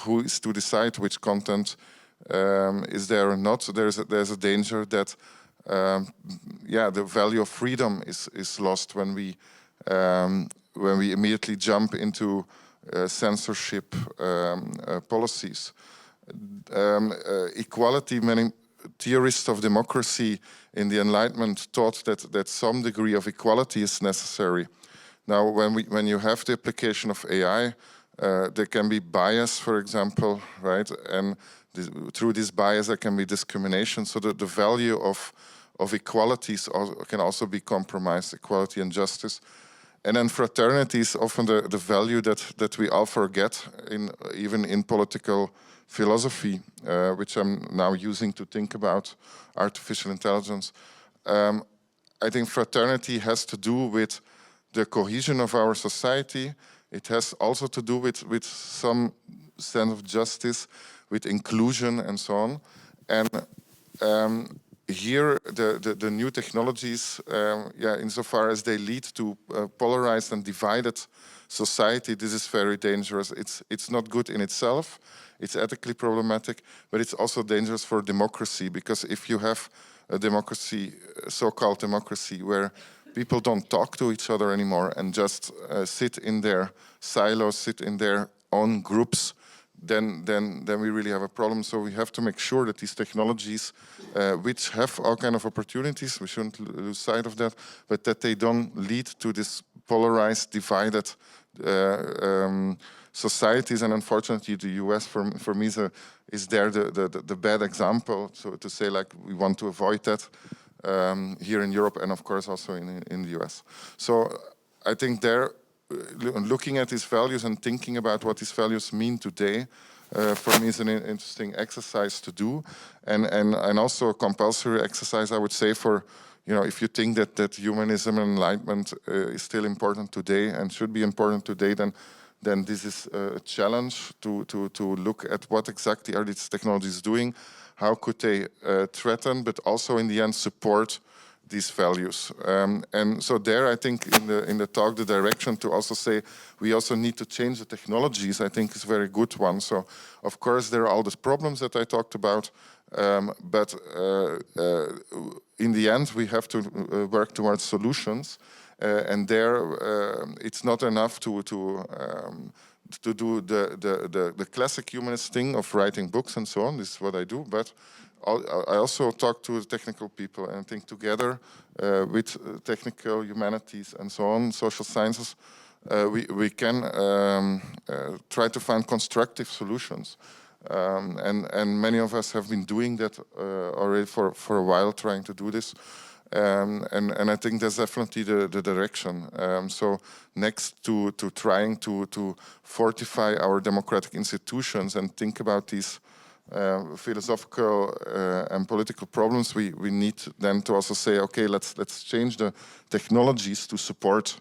who is to decide which content is there or not? So there's a danger that yeah, the value of freedom is lost when we immediately jump into censorship policies. Equality, many theorists of democracy in the Enlightenment thought that some degree of equality is necessary. Now, when you have the application of AI, there can be bias, for example, right? And through this bias, there can be discrimination. So the value of equalities can also be compromised, equality and justice. And then fraternity is often the value that we all forget, even in political philosophy, which I'm now using to think about artificial intelligence. I think fraternity has to do with the cohesion of our society. It has also to do with some sense of justice, with inclusion and so on. And here, the new technologies, insofar as they lead to polarized and divided society, this is very dangerous. It's not good in itself. It's ethically problematic, but it's also dangerous for democracy, because if you have a democracy, so-called democracy, where people don't talk to each other anymore and just sit in their silos, sit in their own groups, then we really have a problem. So we have to make sure that these technologies, which have all kind of opportunities, we shouldn't lose sight of that, but that they don't lead to this polarized, divided societies. And unfortunately, the US, for me, is there the bad example. So to say, like, we want to avoid that here in Europe, and of course also in the US. So I think there, looking at these values and thinking about what these values mean today, for me is an interesting exercise to do, and also a compulsory exercise, I would say, for, if you think that humanism and enlightenment is still important today and should be important today, then this is a challenge to look at what exactly are these technologies doing, how could they threaten, but also in the end support these values. And so there, I think in the talk, the direction to also say we also need to change the technologies, I think is a very good one. So of course there are all these problems that I talked about, but in the end we have to work towards solutions. And there, it's not enough to do the classic humanist thing of writing books and so on. This is what I do, but I also talk to technical people, and I think together with technical humanities and so on, social sciences, we can try to find constructive solutions. And many of us have been doing that already for a while, trying to do this. And I think that's definitely the direction. So next to trying to fortify our democratic institutions and think about these philosophical and political problems, we need then to also say, okay, let's change the technologies to support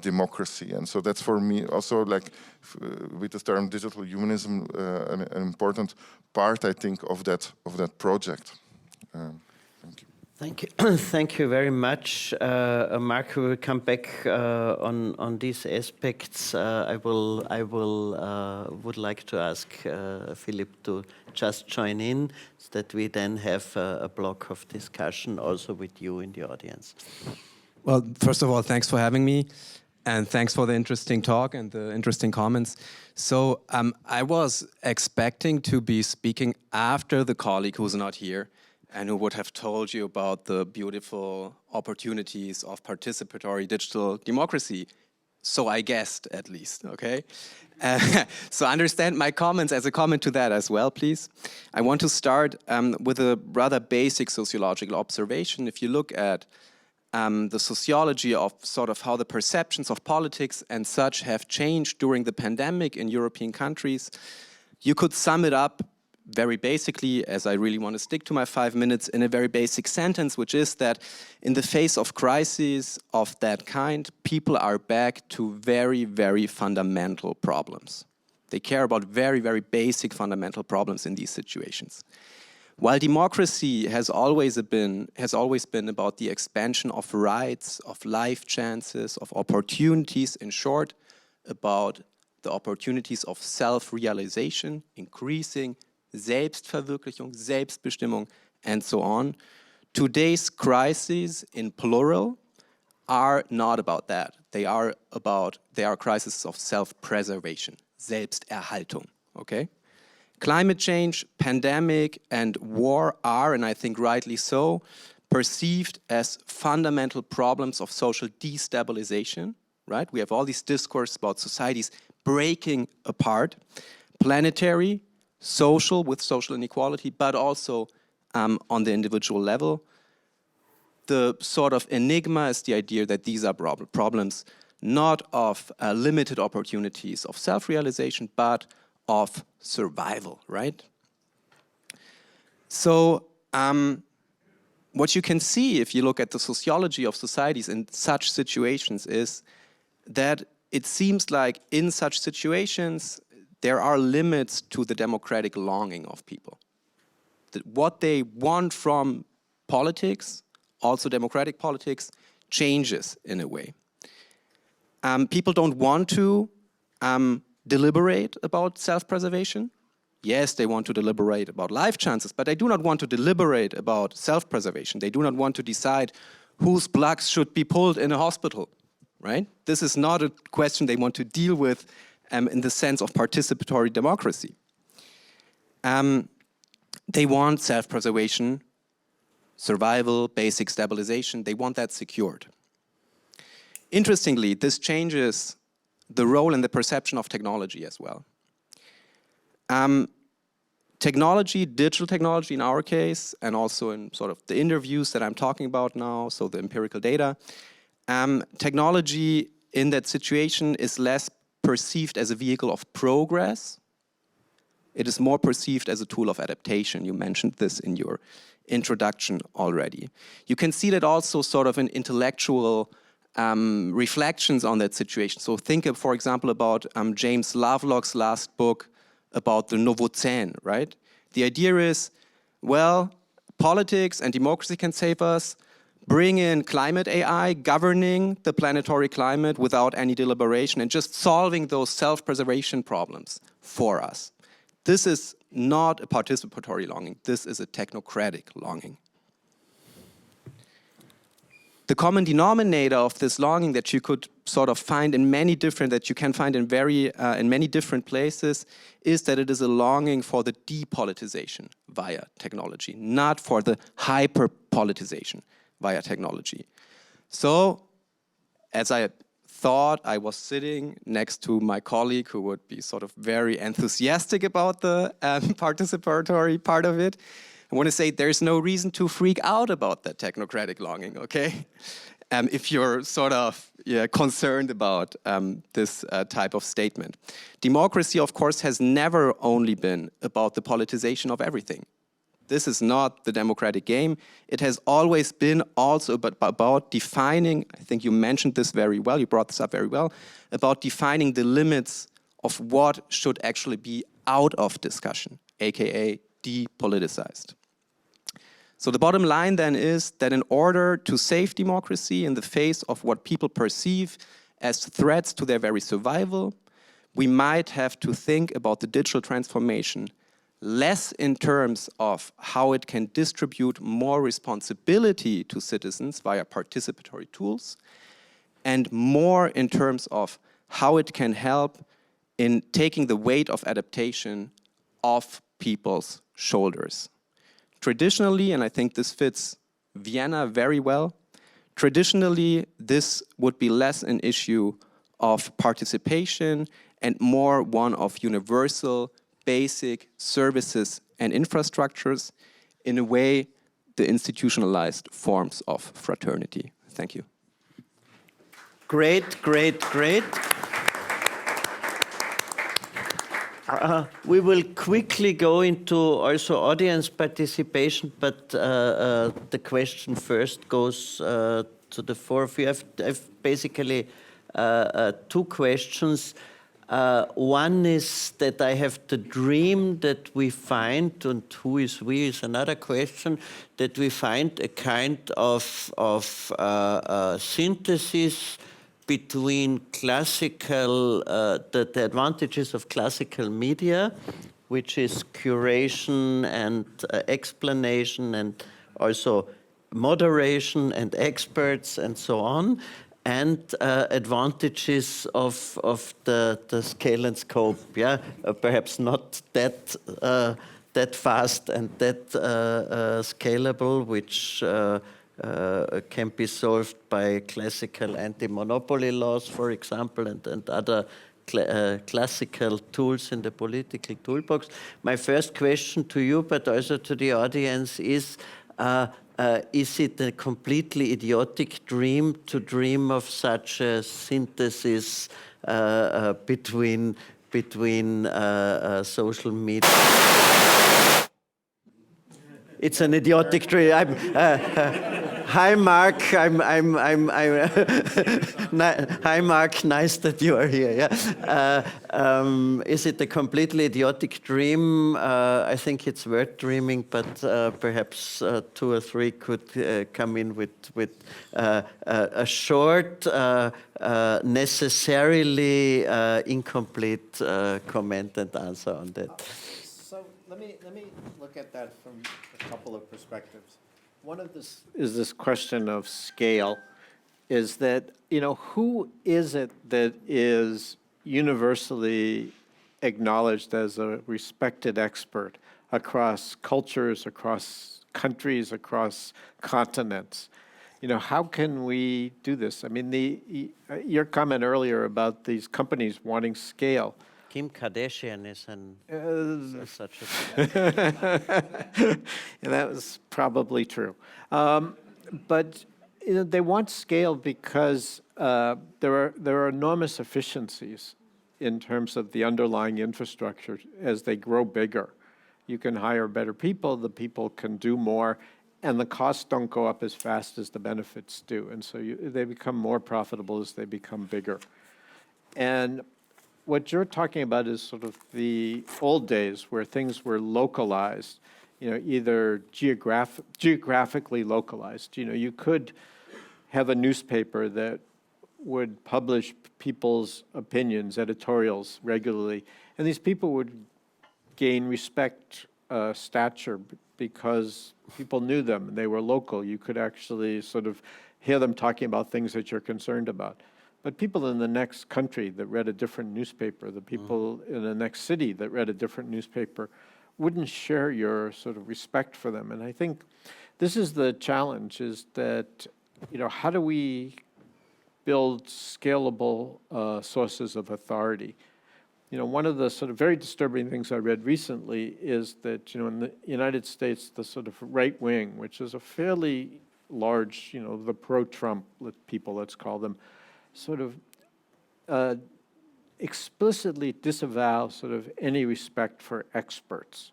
democracy. And so that's for me also, like, with the term digital humanism, an important part, I think, of that project. Thank you. Thank you. Thank you very much, Mark. We will come back on these aspects. I would like to ask Philipp to just join in, so that we then have a block of discussion also with you in the audience. Well, first of all, thanks for having me, and thanks for the interesting talk and the interesting comments. So I was expecting to be speaking after the colleague who's not here, and who would have told you about the beautiful opportunities of participatory digital democracy. So I guessed, at least, okay? So understand my comments as a comment to that as well, please. I want to start with a rather basic sociological observation. If you look at the sociology of sort of how the perceptions of politics and such have changed during the pandemic in European countries, you could sum it up very basically, as I really want to stick to my 5 minutes, in a very basic sentence, which is that in the face of crises of that kind, people are back to very, very fundamental problems. They care about very, very basic fundamental problems in these situations. While democracy has always been about the expansion of rights, of life chances, of opportunities, in short, about the opportunities of self-realization, increasing Selbstverwirklichung, Selbstbestimmung, and so on. Today's crises, in plural, are not about that. They are crises of self-preservation, Selbsterhaltung, okay? Climate change, pandemic, and war are, and I think rightly so, perceived as fundamental problems of social destabilization, right? We have all these discourse about societies breaking apart, planetary, social, with social inequality, but also on the individual level. The sort of enigma is the idea that these are problems not of limited opportunities of self-realization, but of survival, right? So what you can see if you look at the sociology of societies in such situations is that it seems like in such situations there are limits to the democratic longing of people. That what they want from politics, also democratic politics, changes in a way. People don't want to deliberate about self-preservation. Yes, they want to deliberate about life chances, but they do not want to deliberate about self-preservation. They do not want to decide whose plugs should be pulled in a hospital, right? This is not a question they want to deal with in the sense of participatory democracy. They want self-preservation, survival, basic stabilization. They want that secured. Interestingly, this changes the role and the perception of technology as well. Technology, digital technology in our case, and also in sort of the interviews that I'm talking about now, so the empirical data, technology in that situation is less perceived as a vehicle of progress. It is more perceived as a tool of adaptation. You mentioned this in your introduction already. You can see that also sort of in intellectual reflections on that situation. So think, for example, about James Lovelock's last book about the Novocene, right? The idea is, well, politics and democracy can save us. Bring in climate AI, governing the planetary climate without any deliberation and just solving those self-preservation problems for us. This is not a participatory longing. This is a technocratic longing. The common denominator of this longing that you could sort of find in many different, that you can find in many different places, is that it is a longing for the depolitization via technology, not for the hyper-politicization via technology. So, as I thought, I was sitting next to my colleague who would be sort of very enthusiastic about the participatory part of it. I want to say there's no reason to freak out about that technocratic longing, okay? If you're sort of concerned about this type of statement. Democracy, of course, has never only been about the politicization of everything. This is not the democratic game. It has always been also about defining, I think you mentioned this very well, you brought this up very well, about defining the limits of what should actually be out of discussion, aka depoliticized. So the bottom line then is that in order to save democracy in the face of what people perceive as threats to their very survival, we might have to think about the digital transformation less in terms of how it can distribute more responsibility to citizens via participatory tools, and more in terms of how it can help in taking the weight of adaptation off people's shoulders. Traditionally, and I think this fits Vienna very well, traditionally this would be less an issue of participation and more one of universal basic services and infrastructures, in a way the institutionalized forms of fraternity. Thank you. Great, great, great. We will quickly go into also audience participation, but the question first goes to the four of you. I've basically two questions. One is that I have the dream that we find, and who is we is another question, that we find a kind of synthesis between classical, the advantages of classical media, which is curation and explanation and also moderation and experts and so on, and advantages of the scale and scope. Yeah, perhaps not that fast and that scalable, which can be solved by classical anti-monopoly laws, for example, and other classical tools in the political toolbox. My first question to you, but also to the audience, is it a completely idiotic dream to dream of such a synthesis between social media? It's an idiotic dream. Hi, Mark. Hi, Mark. Nice that you are here. Yeah. Is it a completely idiotic dream? I think it's worth dreaming, but perhaps two or three could come in with a short, necessarily incomplete comment and answer on that. So let me look at that from a couple of perspectives. One of this is this question of scale, is that, who is it that is universally acknowledged as a respected expert across cultures, across countries, across continents? How can we do this? I mean, your comment earlier about these companies wanting scale. Kim Kardashian is such a and that was probably true. But they want scale because there are enormous efficiencies in terms of the underlying infrastructure as they grow bigger. You can hire better people, the people can do more, and the costs don't go up as fast as the benefits do. And so they become more profitable as they become bigger. And what you're talking about is sort of the old days where things were localized, either geographically localized. You could have a newspaper that would publish people's opinions, editorials regularly, and these people would gain respect, stature, because people knew them, they were local. You could actually sort of hear them talking about things that you're concerned about. But people in the next country that read a different newspaper, the people in the next city that read a different newspaper, wouldn't share your sort of respect for them. And I think this is the challenge, is that, how do we build scalable sources of authority? One of the sort of very disturbing things I read recently is that, in the United States, the sort of right wing, which is a fairly large, the pro-Trump people, let's call them, sort of explicitly disavow sort of any respect for experts,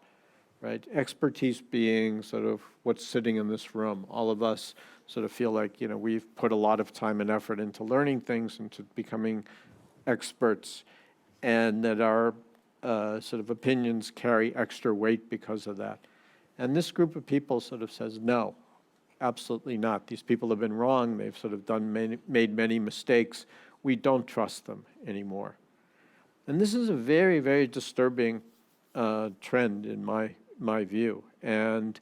right? Expertise being sort of what's sitting in this room. All of us sort of feel like, we've put a lot of time and effort into learning things, into becoming experts, and that our sort of opinions carry extra weight because of that. And this group of people sort of says, no, absolutely not. These people have been wrong. They've sort of made many mistakes. We don't trust them anymore. And this is a very, very disturbing trend in my view. And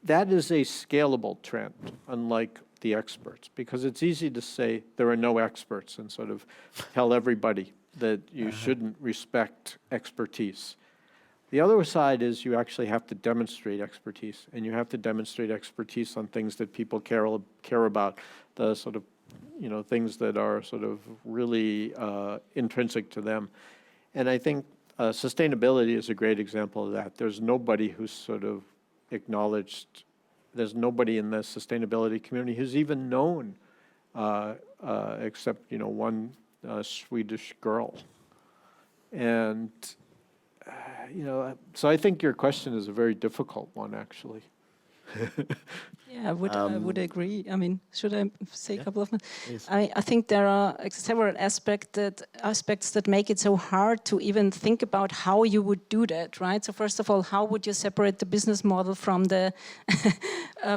that is a scalable trend, unlike the experts, because it's easy to say there are no experts and sort of tell everybody that you shouldn't respect expertise. The other side is you actually have to demonstrate expertise, and you have to demonstrate expertise on things that people care about, the sort of, things that are sort of really intrinsic to them. And I think sustainability is a great example of that. There's nobody who's sort of acknowledged, there's nobody in the sustainability community who's even known, except, one Swedish girl. And so I think your question is a very difficult one, actually. Yeah, I would agree. I mean, should I say a couple of minutes? I think there are several aspects that make it so hard to even think about how you would do that, right? So first of all, how would you separate the business model from the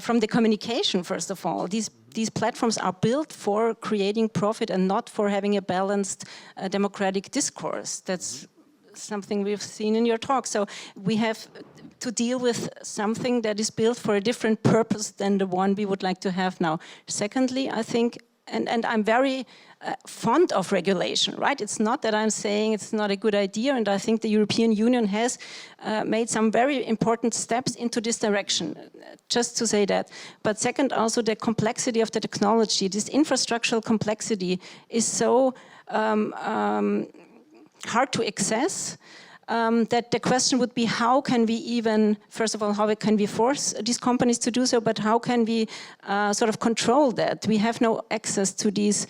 from the communication? First of all, these platforms are built for creating profit and not for having a balanced democratic discourse. That's something we've seen in your talk. So we have to deal with something that is built for a different purpose than the one we would like to have now. Secondly, I think and I'm very fond of regulation, right? It's not that I'm saying it's not a good idea, and I think the European Union has made some very important steps into this direction, just to say that. But second, also the complexity of the technology, this infrastructural complexity is so hard to access, that the question would be, how can we even, first of all, how can we force these companies to do so, but how can we sort of control that? We have no access to these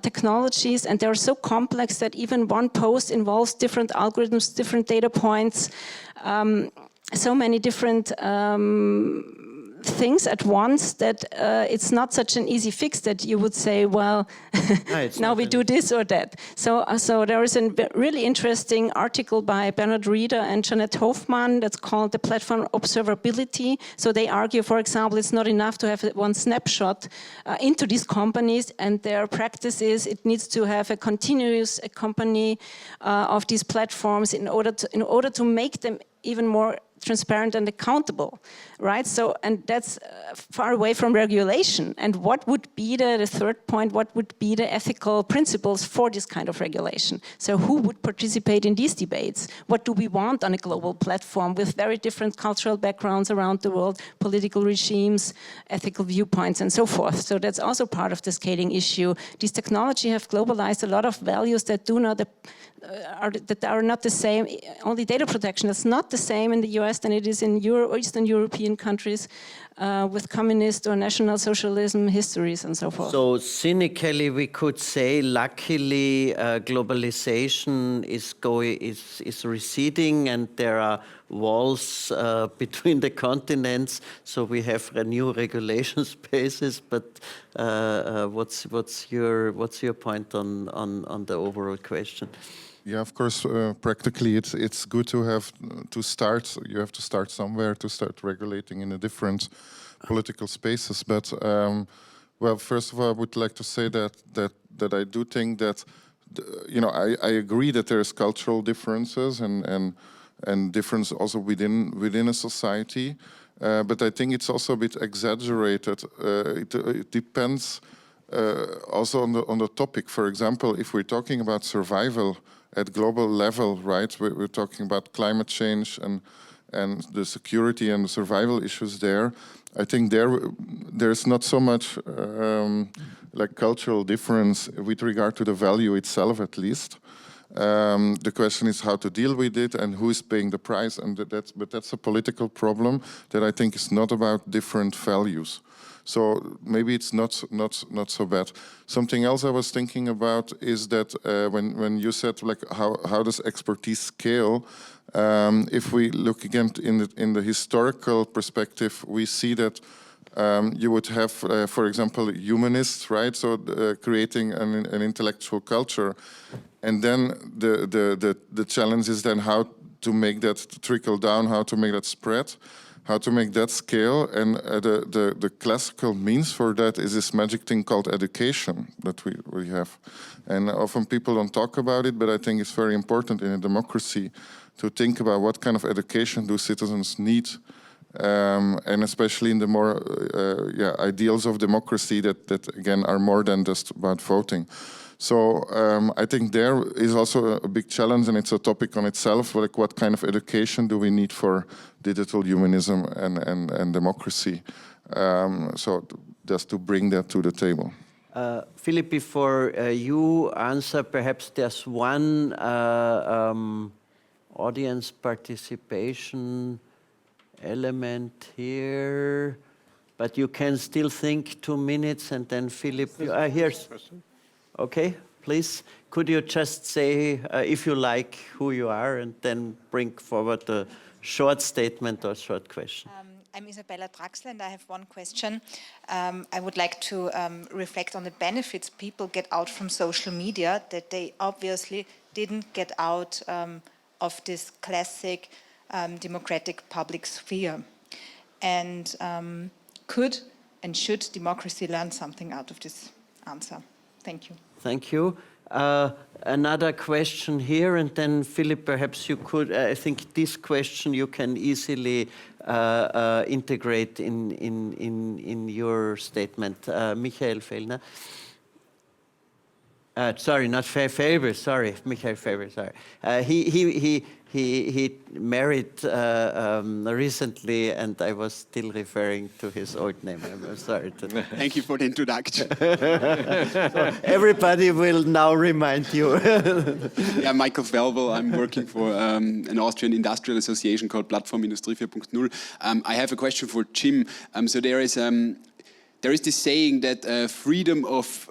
technologies, and they're so complex that even one post involves different algorithms, different data points, so many different things at once that it's not such an easy fix that you would say, well, now we do this or that. So there is a really interesting article by Bernard Rieder and Jeanette Hofmann that's called The Platform Observability. So they argue, for example, it's not enough to have one snapshot into these companies, and their practice is it needs to have a continuous company of these platforms in order to make them even more transparent and accountable, right? So, and that's far away from regulation. And what would be the third point, what would be the ethical principles for this kind of regulation? So who would participate in these debates? What do we want on a global platform with very different cultural backgrounds around the world, political regimes, ethical viewpoints, and so forth? So that's also part of the scaling issue. These technology have globalized a lot of values that that are not the same. Only data protection is not the same in the US than it is in Eastern European countries with communist or national socialism histories and so forth. So cynically, we could say, luckily, globalization is receding, and there are walls between the continents. So we have new regulation spaces. But what's your point on the overall question? Yeah, of course, practically it's good to have to start. You have to start somewhere to start regulating in a different political spaces. But well, first of all, I would like to say that I do think that I agree that there is cultural differences and difference also within a society. But I think it's also a bit exaggerated. It depends also on the topic. For example, if we're talking about survival at global level, right? We're talking about climate change and the security and the survival issues there. I think there's not so much like cultural difference with regard to the value itself, at least. The question is how to deal with it and who is paying the price, but that's a political problem that I think is not about different values. So maybe it's not so bad. Something else I was thinking about is that when you said like how does expertise scale? If we look again in the historical perspective, we see that you would have, for example, humanists, right? So creating an intellectual culture, and then the challenge is then how to make that trickle down, how to make that spread, how to make that scale. And the classical means for that is this magic thing called education that we have. And often people don't talk about it, but I think it's very important in a democracy to think about what kind of education do citizens need, and especially in the more ideals of democracy that again are more than just about voting. So I think there is also a big challenge, and it's a topic on itself, like what kind of education do we need for digital humanism and democracy? So just to bring that to the table. Philipp, before you answer, perhaps there's one audience participation element here, but you can still think 2 minutes, and then Philipp, here's. Okay, please. Could you just say, if you like, who you are, and then bring forward a short statement or short question? I'm Isabella Draxler, and I have one question. I would like to reflect on the benefits people get out from social media that they obviously didn't get out of this classic democratic public sphere. And could and should democracy learn something out of this answer? Thank you. Thank you. Another question here, and then Philipp, perhaps you could, I think this question you can easily integrate in your statement. Michael Fellner. Sorry, not Faber. Sorry, Michael Faber. Sorry. He married recently, and I was still referring to his old name. I'm sorry. Thank you for the introduction. So everybody will now remind you. Yeah, Michael Velvel. I'm working for an Austrian industrial association called Plattform Industrie 4.0. I have a question for Jim. So there is this saying that freedom of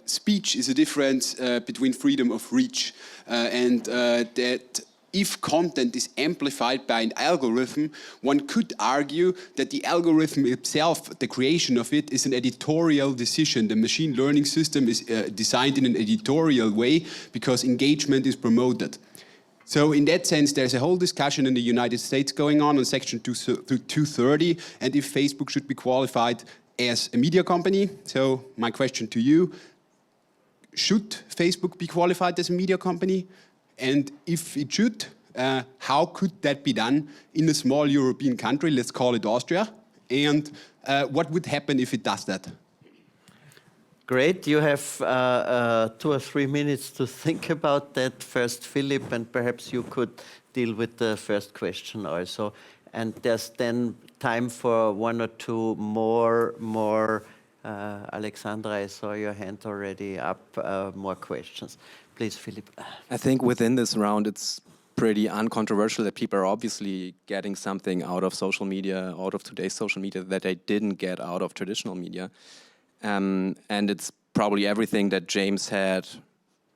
speech is a difference between freedom of reach, and that if content is amplified by an algorithm, one could argue that the algorithm itself, the creation of it, is an editorial decision. The machine learning system is designed in an editorial way because engagement is promoted. So in that sense, there's a whole discussion in the United States going on Section 230, and if Facebook should be qualified as a media company. So my question to you, should Facebook be qualified as a media company? And if it should, how could that be done in a small European country, let's call it Austria? And what would happen if it does that? Great. You have 2 or 3 minutes to think about that. First, Philipp, and perhaps you could deal with the first question also. And there's then time for 1 or 2 more. Alexandra, I saw your hand already up. More questions. Please, Philipp. I think within this round, it's pretty uncontroversial that people are obviously getting something out of social media, out of today's social media, that they didn't get out of traditional media. And it's probably everything that James had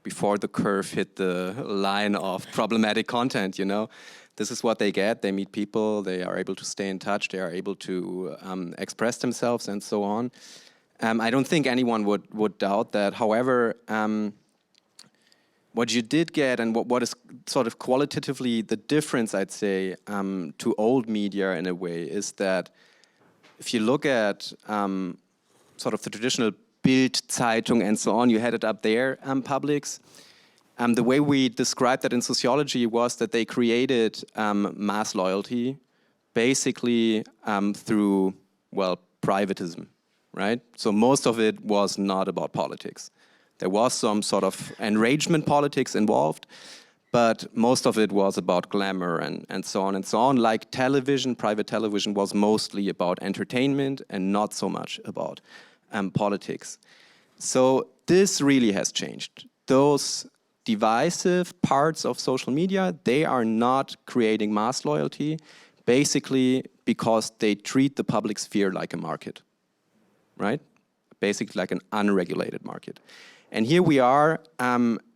before the curve hit the line of problematic content, you know. This is what they get. They meet people, they are able to stay in touch, they are able to express themselves and so on. I don't think anyone would doubt that. However, what you did get and what is sort of qualitatively the difference, I'd say, to old media in a way, is that if you look at sort of the traditional Bild, Zeitung and so on, you had it up there, publics. The way we described that in sociology was that they created mass loyalty basically through, well, privatism, right? So most of it was not about politics. There was some sort of enragement politics involved, but most of it was about glamour and so on and so on. Like television, private television was mostly about entertainment and not so much about politics. So this really has changed. Those divisive parts of social media, they are not creating mass loyalty, basically because they treat the public sphere like a market, right? Basically like an unregulated market. And here we are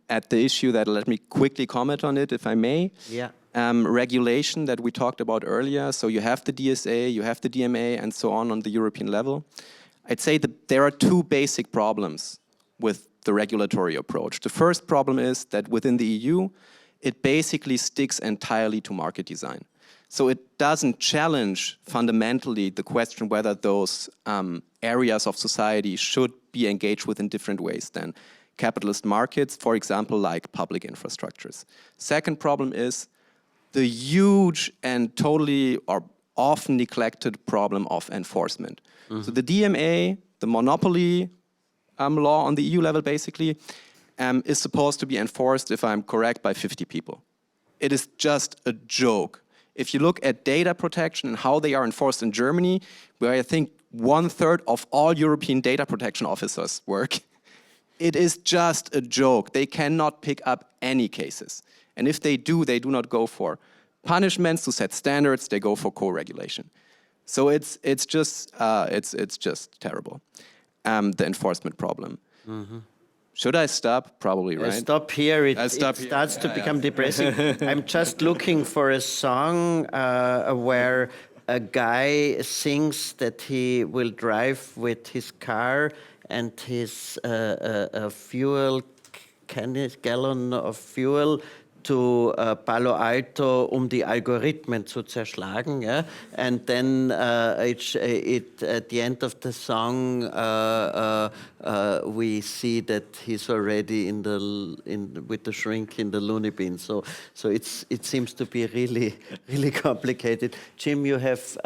at the issue that, let me quickly comment on it, if I may. Yeah. Regulation that we talked about earlier. So you have the DSA, you have the DMA, and so on the European level. I'd say that there are 2 basic problems with the regulatory approach. The first problem is that within the EU, it basically sticks entirely to market design. So it doesn't challenge fundamentally the question whether those areas of society should be engaged with in different ways than capitalist markets, for example, like public infrastructures. Second problem is the huge and totally or often neglected problem of enforcement. Mm-hmm. So the DMA, the monopoly law on the EU level basically, is supposed to be enforced, if I'm correct, by 50 people. It is just a joke. If you look at data protection and how they are enforced in Germany, where I think 1/3 of all European data protection officers work, it is just a joke. They cannot pick up any cases. And if they do not go for punishments to set standards, they go for co-regulation. So it's just terrible, the enforcement problem. Mm-hmm. Should I stop? Probably, right? Stop here. It starts to become depressing. I'm just looking for a song where a guy sings that he will drive with his car and his gallon of fuel Palo Alto, die Algorithmen zu zerschlagen. Yeah? And then at the end of the song, we see that he's already with the shrink in the loony bin. So it seems to be really, really complicated. Jim, you have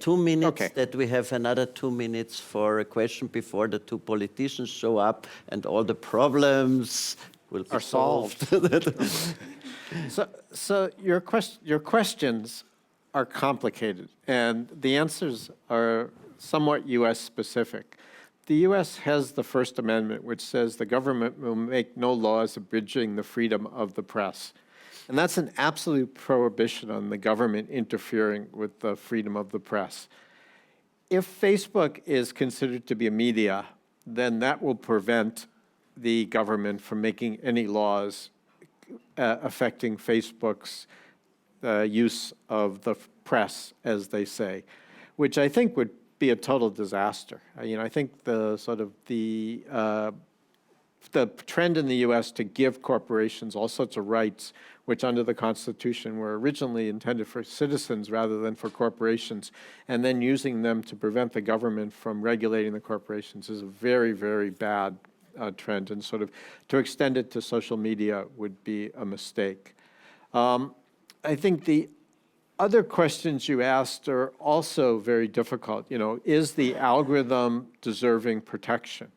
2 minutes. Okay. That we have another 2 minutes for a question before the 2 politicians show up, and all the problems will be solved. So your questions are complicated, and the answers are somewhat U.S. specific. The U.S. has the First Amendment, which says the government will make no laws abridging the freedom of the press. And that's an absolute prohibition on the government interfering with the freedom of the press. If Facebook is considered to be a media, then that will prevent the government from making any laws affecting Facebook's use of the press, as they say, which I think would be a total disaster. I think the trend in the U.S. to give corporations all sorts of rights, which under the Constitution were originally intended for citizens rather than for corporations, and then using them to prevent the government from regulating the corporations is a very, very bad trend, and to extend it to social media would be a mistake. I think the other questions you asked are also very difficult. Is the algorithm deserving protection?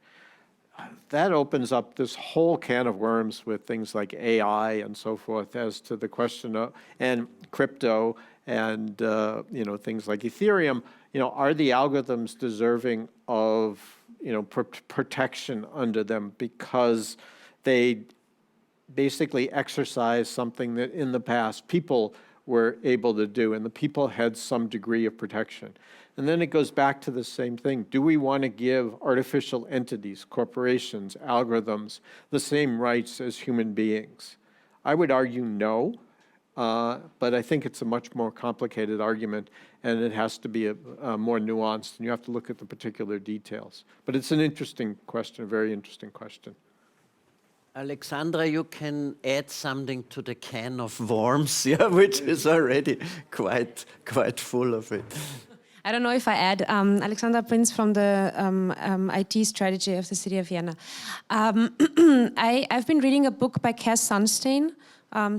That opens up this whole can of worms with things like AI and so forth as to the question of, and crypto and things like Ethereum. Are the algorithms deserving of protection under them because they basically exercise something that in the past people were able to do, and the people had some degree of protection. And then it goes back to the same thing. Do we want to give artificial entities, corporations, algorithms, the same rights as human beings? I would argue no, but I think it's a much more complicated argument, and it has to be more nuanced, and you have to look at the particular details. But it's an interesting question, a very interesting question. Alexandra, you can add something to the can of worms, yeah, which is already quite full of it. I don't know if I add. Alexandra Prinz from the IT strategy of the city of Vienna. I've been reading a book by Cass Sunstein.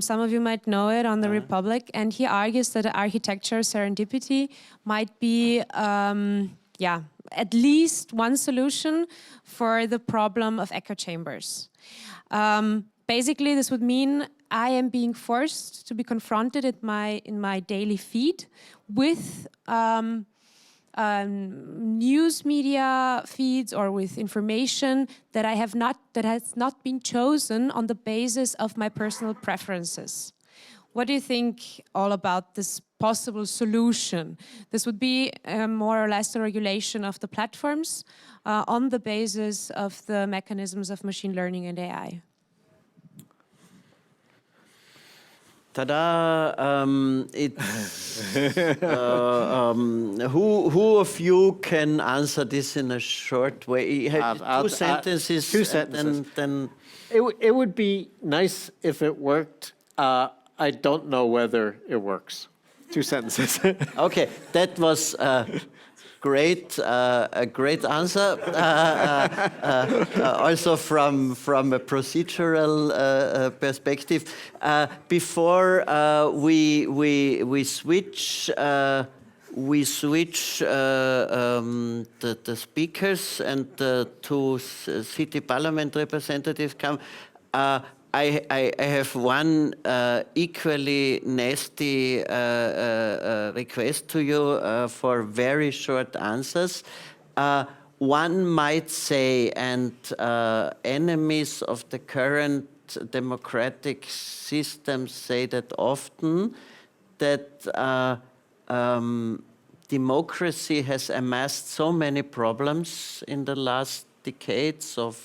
Some of you might know it, on the Republic, and he argues that architecture serendipity might be, at least one solution for the problem of echo chambers. Basically, this would mean I am being forced to be confronted in my daily feed with news media feeds or with information that has not been chosen on the basis of my personal preferences. What do you think all about this possible solution? This would be more or less the regulation of the platforms on the basis of the mechanisms of machine learning and AI. Ta-da! Who of you can answer this in a short way? Two sentences. Two sentences. Then it would be nice if it worked. I don't know whether it works. 2 sentences. Okay, that was great. A great answer. Also from a procedural perspective. Before we switch. The speakers and the 2 city parliament representatives come. I have one equally nasty request to you for very short answers. One might say, and enemies of the current democratic system say that often, that democracy has amassed so many problems in the last decades of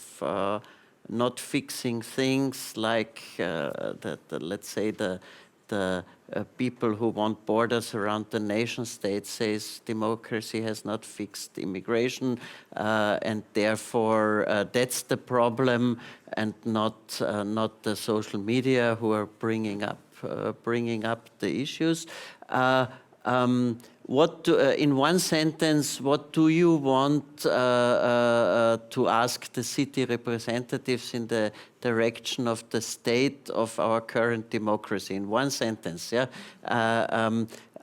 not fixing things like let's say the people who want borders around the nation state says democracy has not fixed immigration, and therefore that's the problem, and not the social media who are bringing up the issues. In one sentence, what do you want to ask the city representatives in the direction of the state of our current democracy? In one sentence, yeah.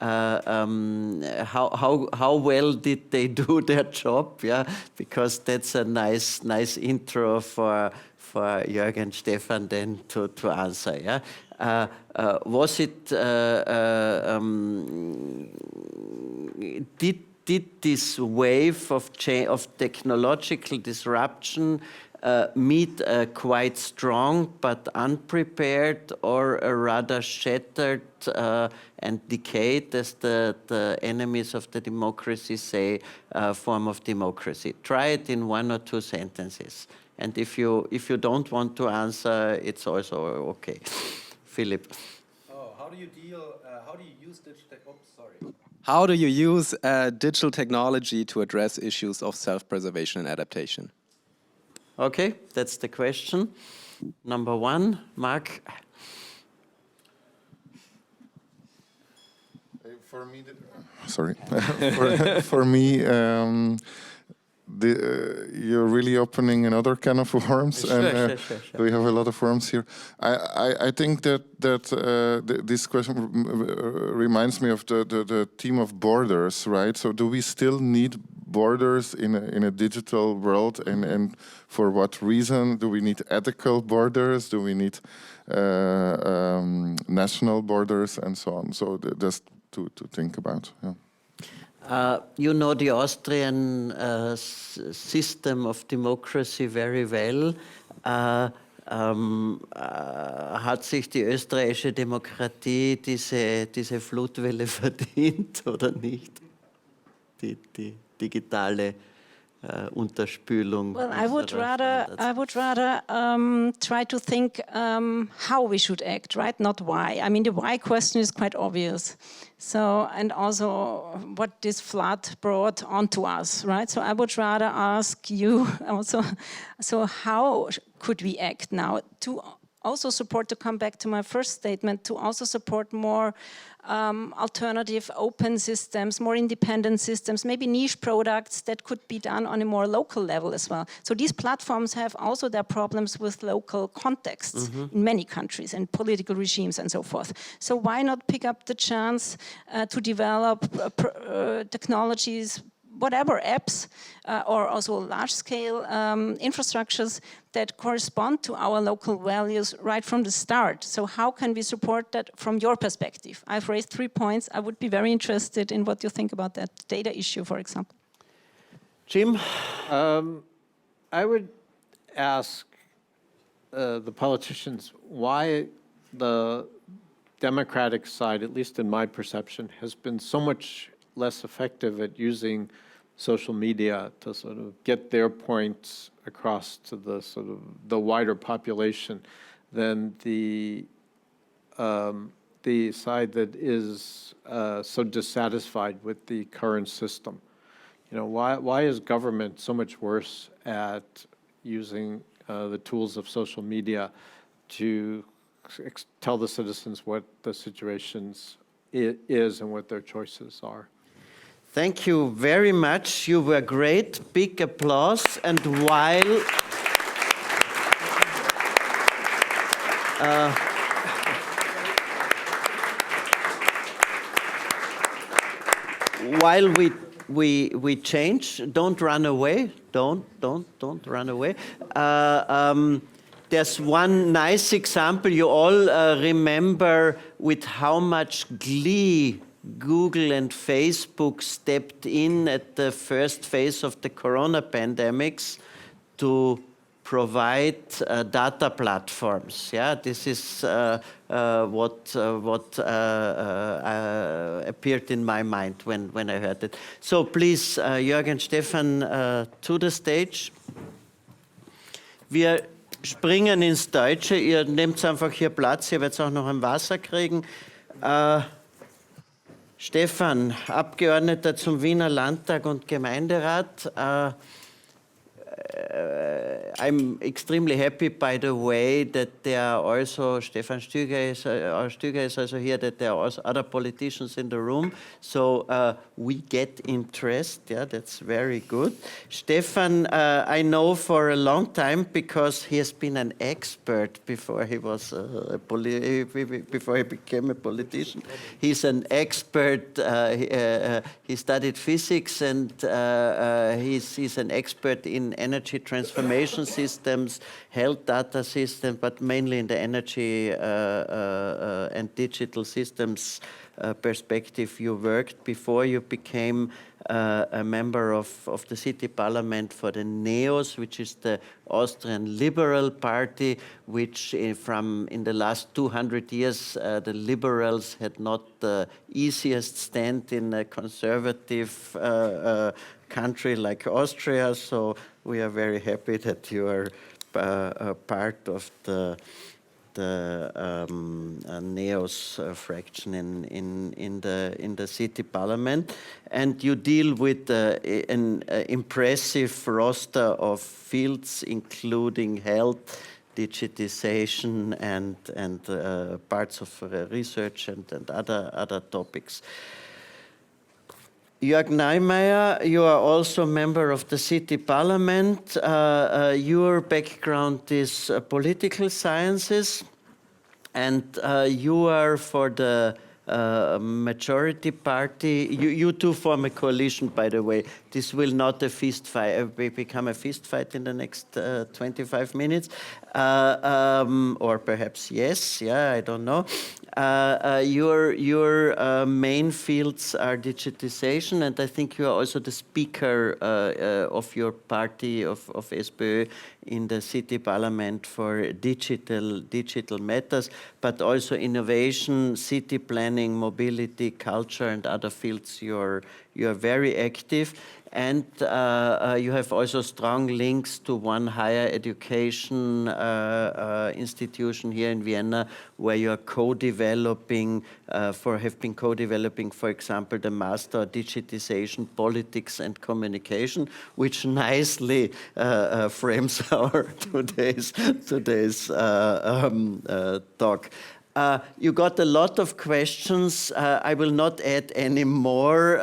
How well did they do their job? Yeah, because that's a nice intro for Jörg and Stefan then to answer. Yeah. Was it? Did this wave of technological disruption meet a quite strong but unprepared, or a rather shattered and decayed, as the enemies of the democracy say, form of democracy? Try it in one or two sentences. And if you don't want to answer, it's also okay. Philipp. How do you use digital? How do you use digital technology to address issues of self-preservation and adaptation? Okay, that's the question. Number one, Mark. For me, for me, you're really opening another can of worms, Sure. we have a lot of worms here. I think that this question reminds me of the theme of borders, right? So do we still need borders in a digital world, and for what reason? Do we need ethical borders? Do we need national borders, and so on? So just to think about. Yeah. You know the Austrian system of democracy very well. Hat sich die österreichische Demokratie diese Flutwelle verdient oder nicht? Die digitale Unterspülung. Well, I would rather try to think how we should act, right? Not why. I mean, the why question is quite obvious. So, and also what this flood brought onto us, right? So I would rather ask you also, so how could we act now to also support, to come back to my first statement, to also support more alternative open systems, more independent systems, maybe niche products that could be done on a more local level as well. So these platforms have also their problems with local contexts in many countries and political regimes and so forth. So why not pick up the chance to develop technologies, whatever, apps or also large-scale infrastructures that correspond to our local values right from the start. So how can we support that from your perspective? I've raised 3 points. I would be very interested in what you think about that data issue, for example. Jim? I would ask the politicians why the Democratic side, at least in my perception, has been so much less effective at using social media to sort of get their points across to the sort of the wider population than the side that is so dissatisfied with the current system. You know, why is government so much worse at using the tools of social media to tell the citizens what the situations is and what their choices are? While you very much. You were great. Big applause. And while we change, don't run away. Don't run away. There's one nice example. You all remember with how much glee Google and Facebook stepped in at the first phase of the corona pandemics to provide data platforms. Yeah, this is what appeared in my mind when I heard it. So please, Jörg und Stefan, to the stage. Wir springen ins Deutsche. Ihr nehmt einfach hier Platz. Ihr werdet auch noch ein Wasser kriegen. Stefan, Abgeordneter zum Wiener Landtag und Gemeinderat. I'm extremely happy, by the way, that there are also, Stefan Stüger is also here, that there are also other politicians in the room. So we get interest, yeah, that's very good. Stefan, I know for a long time because he has been an expert before he was before he became a politician. He's an expert, he studied physics and he's an expert in energy transformation systems, health data systems, but mainly in the energy and digital systems perspective. You worked before you became a member of the city parliament for the NEOS, which is the Austrian Liberal Party, which in the last 200 years, the liberals had not the easiest stand in a conservative country like Austria. So we are very happy that you are a part of the NEOS fraction in the city parliament, and you deal with an impressive roster of fields, including health, digitization, and parts of research and other topics. Jörg Neumayer, you are also a member of the city parliament. Your background is political sciences, and you are for the majority party. You two form a coalition, by the way. This will not become a fist fight in the next 25 minutes. Or perhaps yes, yeah, I don't know. Your main fields are digitization, and I think you are also the speaker of your party, of SPÖ, in the city parliament for digital matters, but also innovation, city planning, mobility, culture, and other fields. You're very active. And you have also strong links to one higher education institution here in Vienna, where you are co-developing, have been co-developing, for example, the Master of Digitization, Politics and Communication, which nicely frames our today's talk. You got a lot of questions. I will not add any more.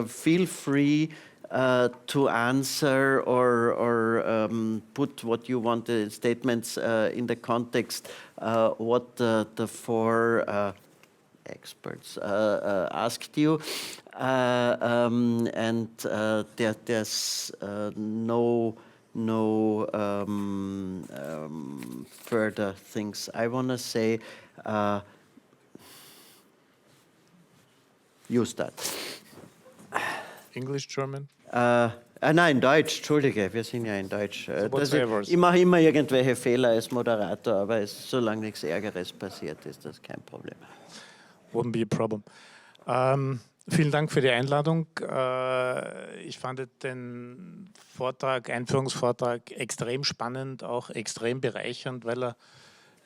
Feel free to answer or put what you want, the statements in the context, what the four experts asked you. There's no further things I want to say. You start. English, German? Nein, Deutsch, Entschuldige, wir sind ja in Deutsch. Ich mache immer irgendwelche Fehler als Moderator, aber solange nichts Ärgeres passiert, ist das kein Problem. Wouldn't be a problem. Vielen Dank für die Einladung. Ich fand den Einführungsvortrag extrem spannend, auch extrem bereichernd, weil er,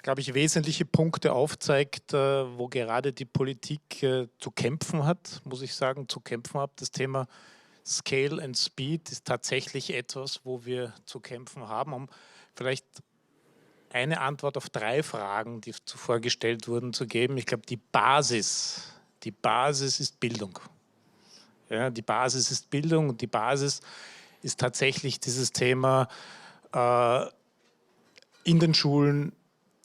glaube ich, wesentliche Punkte aufzeigt, wo gerade die Politik zu kämpfen hat, muss ich sagen, Das Thema Scale and Speed ist tatsächlich etwas, wo wir zu kämpfen haben. Um vielleicht eine Antwort auf 3 Fragen, die zuvor gestellt wurden, zu geben. Ich glaube, die Basis ist Bildung. Ja, die Basis ist Bildung und die Basis ist tatsächlich dieses Thema, in den Schulen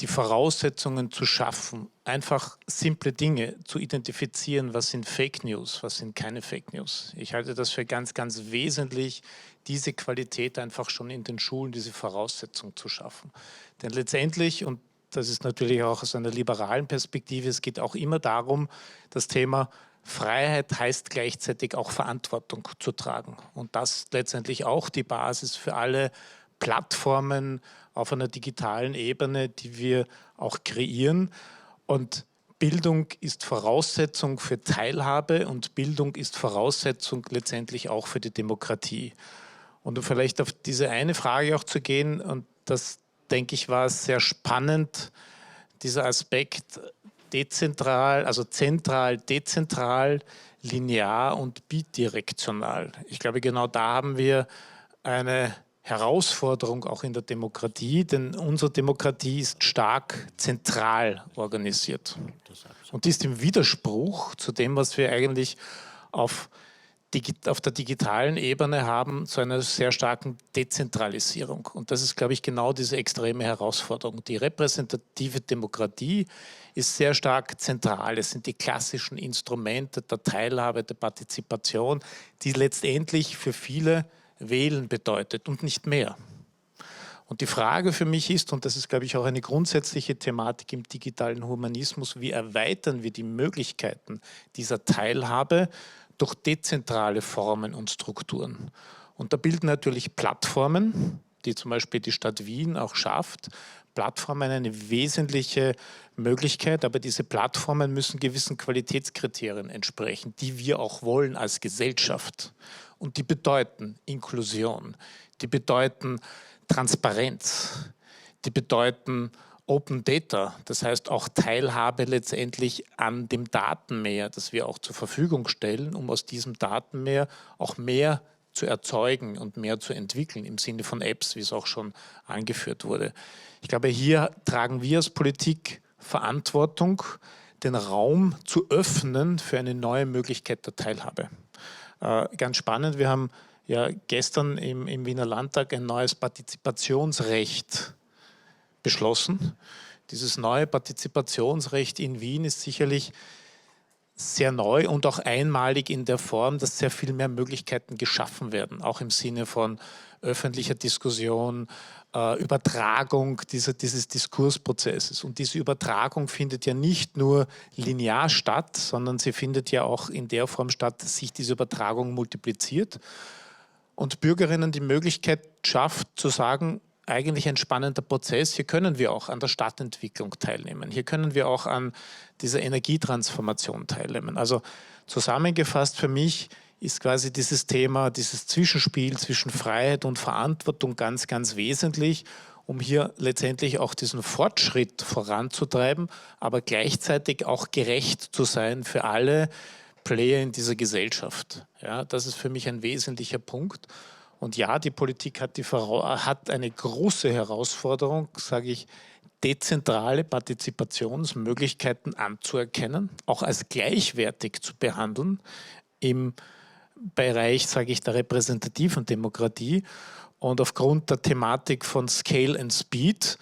die Voraussetzungen zu schaffen, einfach simple Dinge zu identifizieren, was sind Fake News, was sind keine Fake News. Ich halte das für ganz, ganz wesentlich, diese Qualität einfach schon in den Schulen, diese Voraussetzung zu schaffen. Denn letztendlich, und das ist natürlich auch aus einer liberalen Perspektive, es geht auch immer darum, das Thema Freiheit heißt gleichzeitig auch Verantwortung zu tragen. Und das letztendlich auch die Basis für alle Plattformen auf einer digitalen Ebene, die wir auch kreieren. Und Bildung ist Voraussetzung für Teilhabe und Bildung ist Voraussetzung letztendlich auch für die Demokratie. Und um vielleicht auf diese eine Frage auch zu gehen, und das, denke ich, war sehr spannend, dieser Aspekt, dezentral, also zentral, dezentral, linear und bidirektional. Ich glaube, genau da haben wir eine Herausforderung auch in der Demokratie, denn unsere Demokratie ist stark zentral organisiert und ist im Widerspruch zu dem, was wir eigentlich auf der digitalen Ebene haben, zu einer sehr starken Dezentralisierung. Und das ist, glaube ich, genau diese extreme Herausforderung. Die repräsentative Demokratie ist sehr stark zentral. Es sind die klassischen Instrumente der Teilhabe, der Partizipation, die letztendlich für viele Wählen bedeutet und nicht mehr. Und die Frage für mich ist, und das ist, glaube ich, auch eine grundsätzliche Thematik im digitalen Humanismus, wie erweitern wir die Möglichkeiten dieser Teilhabe durch dezentrale Formen und Strukturen. Und da bilden natürlich Plattformen, die zum Beispiel die Stadt Wien auch schafft, Plattformen eine wesentliche Möglichkeit, aber diese Plattformen müssen gewissen Qualitätskriterien entsprechen, die wir auch wollen als Gesellschaft. Und die bedeuten Inklusion, die bedeuten Transparenz, die bedeuten Open Data, das heißt auch Teilhabe letztendlich an dem Datenmeer, das wir auch zur Verfügung stellen, um aus diesem Datenmeer auch mehr zu erzeugen und mehr zu entwickeln, im Sinne von Apps, wie es auch schon angeführt wurde. Ich glaube, hier tragen wir als Politik Verantwortung, den Raum zu öffnen für eine neue Möglichkeit der Teilhabe. Ganz spannend, wir haben ja gestern im Wiener Landtag ein neues Partizipationsrecht beschlossen. Dieses neue Partizipationsrecht in Wien ist sicherlich sehr neu und auch einmalig in der Form, dass sehr viel mehr Möglichkeiten geschaffen werden, auch im Sinne von öffentlicher Diskussion, Übertragung dieses Diskursprozesses. Und diese Übertragung findet ja nicht nur linear statt, sondern sie findet ja auch in der Form statt, dass sich diese Übertragung multipliziert und Bürgerinnen die Möglichkeit schafft, zu sagen, eigentlich ein spannender Prozess. Hier können wir auch an der Stadtentwicklung teilnehmen. Hier können wir auch an dieser Energietransformation teilnehmen. Also zusammengefasst für mich ist quasi dieses Thema, dieses Zwischenspiel zwischen Freiheit und Verantwortung ganz, ganz wesentlich, um hier letztendlich auch diesen Fortschritt voranzutreiben, aber gleichzeitig auch gerecht zu sein für alle Player in dieser Gesellschaft. Ja, das ist für mich ein wesentlicher Punkt. Und ja, die Politik hat eine große Herausforderung, sage ich, dezentrale Partizipationsmöglichkeiten anzuerkennen, auch als gleichwertig zu behandeln im Bereich, sage ich, der repräsentativen Demokratie. Und aufgrund der Thematik von Scale and Speed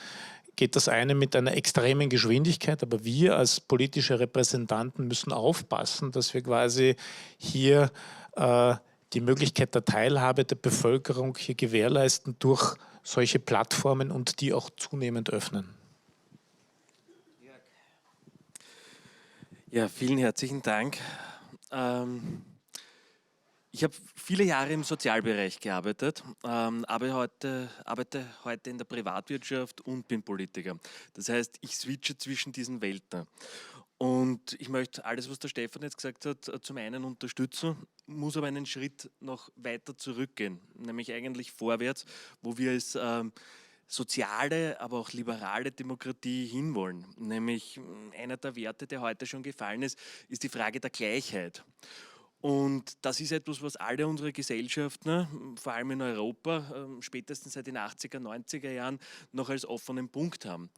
geht das eine mit einer extremen Geschwindigkeit, aber wir als politische Repräsentanten müssen aufpassen, dass wir quasi hier die Möglichkeit der Teilhabe der Bevölkerung hier gewährleisten durch solche Plattformen und die auch zunehmend öffnen. Ja, vielen herzlichen Dank. Ich habe viele Jahre im Sozialbereich gearbeitet, arbeite heute in der Privatwirtschaft und bin Politiker. Das heißt, ich switche zwischen diesen Welten. Und ich möchte alles, was der Stefan jetzt gesagt hat, zum einen unterstützen, muss aber einen Schritt noch weiter zurückgehen, nämlich eigentlich vorwärts, wo wir als soziale, aber auch liberale Demokratie hinwollen. Nämlich einer der Werte, der heute schon gefallen ist die Frage der Gleichheit. Und das ist etwas, was alle unsere Gesellschaften, vor allem in Europa, spätestens seit den 80er, 90er Jahren noch als offenen Punkt haben.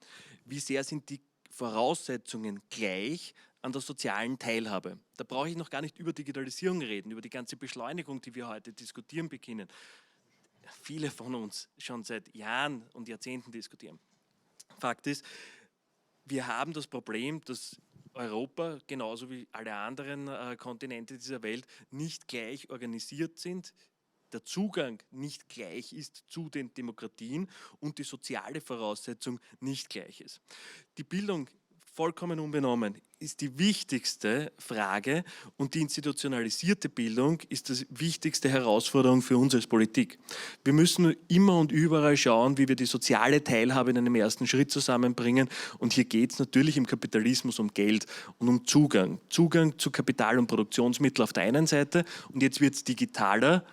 Wie sehr sind die Voraussetzungen gleich an der sozialen Teilhabe? Da brauche ich noch gar nicht über Digitalisierung reden, über die ganze Beschleunigung, die wir heute diskutieren beginnen. Viele von uns schon seit Jahren und Jahrzehnten diskutieren. Fakt ist, wir haben das Problem, dass Europa, genauso wie alle anderen Kontinente dieser Welt, nicht gleich organisiert sind, der Zugang nicht gleich ist zu den Demokratien und die soziale Voraussetzung nicht gleich ist. Die Bildung, vollkommen unbenommen, ist die wichtigste Frage und die institutionalisierte Bildung ist die wichtigste Herausforderung für uns als Politik. Wir müssen immer und überall schauen, wie wir die soziale Teilhabe in einem ersten Schritt zusammenbringen und hier geht es natürlich im Kapitalismus um Geld und um Zugang. Zugang zu Kapital und Produktionsmitteln auf der einen Seite und jetzt wird es digitaler,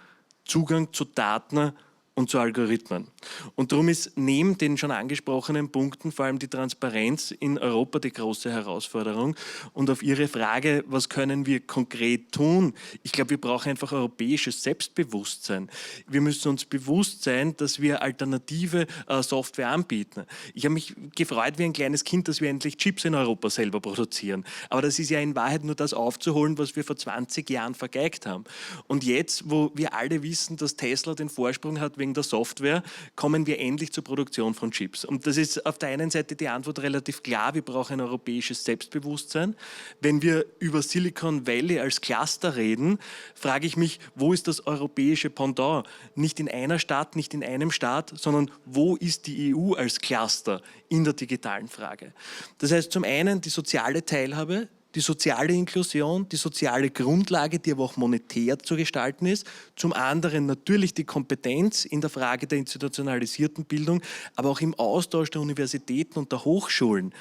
Zugang zu Daten und zu Algorithmen. Und darum ist neben den schon angesprochenen Punkten vor allem die Transparenz in Europa die große Herausforderung. Und auf Ihre Frage, was können wir konkret tun? Ich glaube, wir brauchen einfach europäisches Selbstbewusstsein. Wir müssen uns bewusst sein, dass wir alternative Software anbieten. Ich habe mich gefreut wie ein kleines Kind, dass wir endlich Chips in Europa selber produzieren. Aber das ist ja in Wahrheit nur das aufzuholen, was wir vor 20 Jahren vergeigt haben. Und jetzt, wo wir alle wissen, dass Tesla den Vorsprung hat wegen der Software, kommen wir endlich zur Produktion von Chips. Und das ist auf der einen Seite die Antwort relativ klar, wir brauchen ein europäisches Selbstbewusstsein. Wenn wir über Silicon Valley als Cluster reden, frage ich mich, wo ist das europäische Pendant? Nicht in einer Stadt, nicht in einem Staat, sondern wo ist die EU als Cluster in der digitalen Frage? Das heißt zum einen die soziale Teilhabe, die soziale Inklusion, die soziale Grundlage, die aber auch monetär zu gestalten ist. Zum anderen natürlich die Kompetenz in der Frage der institutionalisierten Bildung, aber auch im Austausch der Universitäten und der Hochschulen.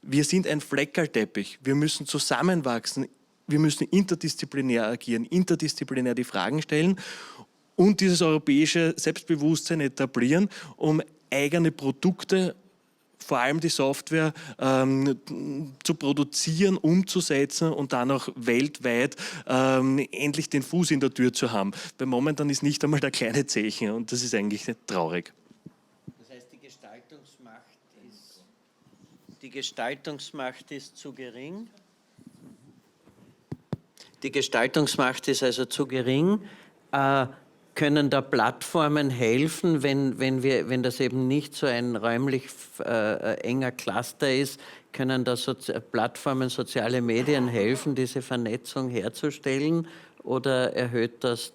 Wir sind ein Fleckerlteppich. Wir müssen zusammenwachsen. Wir müssen interdisziplinär agieren, interdisziplinär die Fragen stellen und dieses europäische Selbstbewusstsein etablieren, um eigene Produkte, vor allem die Software, zu produzieren, umzusetzen und dann auch weltweit endlich den Fuß in der Tür zu haben. Weil momentan ist nicht einmal der kleine Zechen und das ist eigentlich traurig. Das heißt, die Gestaltungsmacht ist zu gering. Die Gestaltungsmacht ist also zu gering. Können da Plattformen helfen, wenn das eben nicht so ein räumlich enger Cluster ist, können da Plattformen, soziale Medien helfen, diese Vernetzung herzustellen, oder erhöht das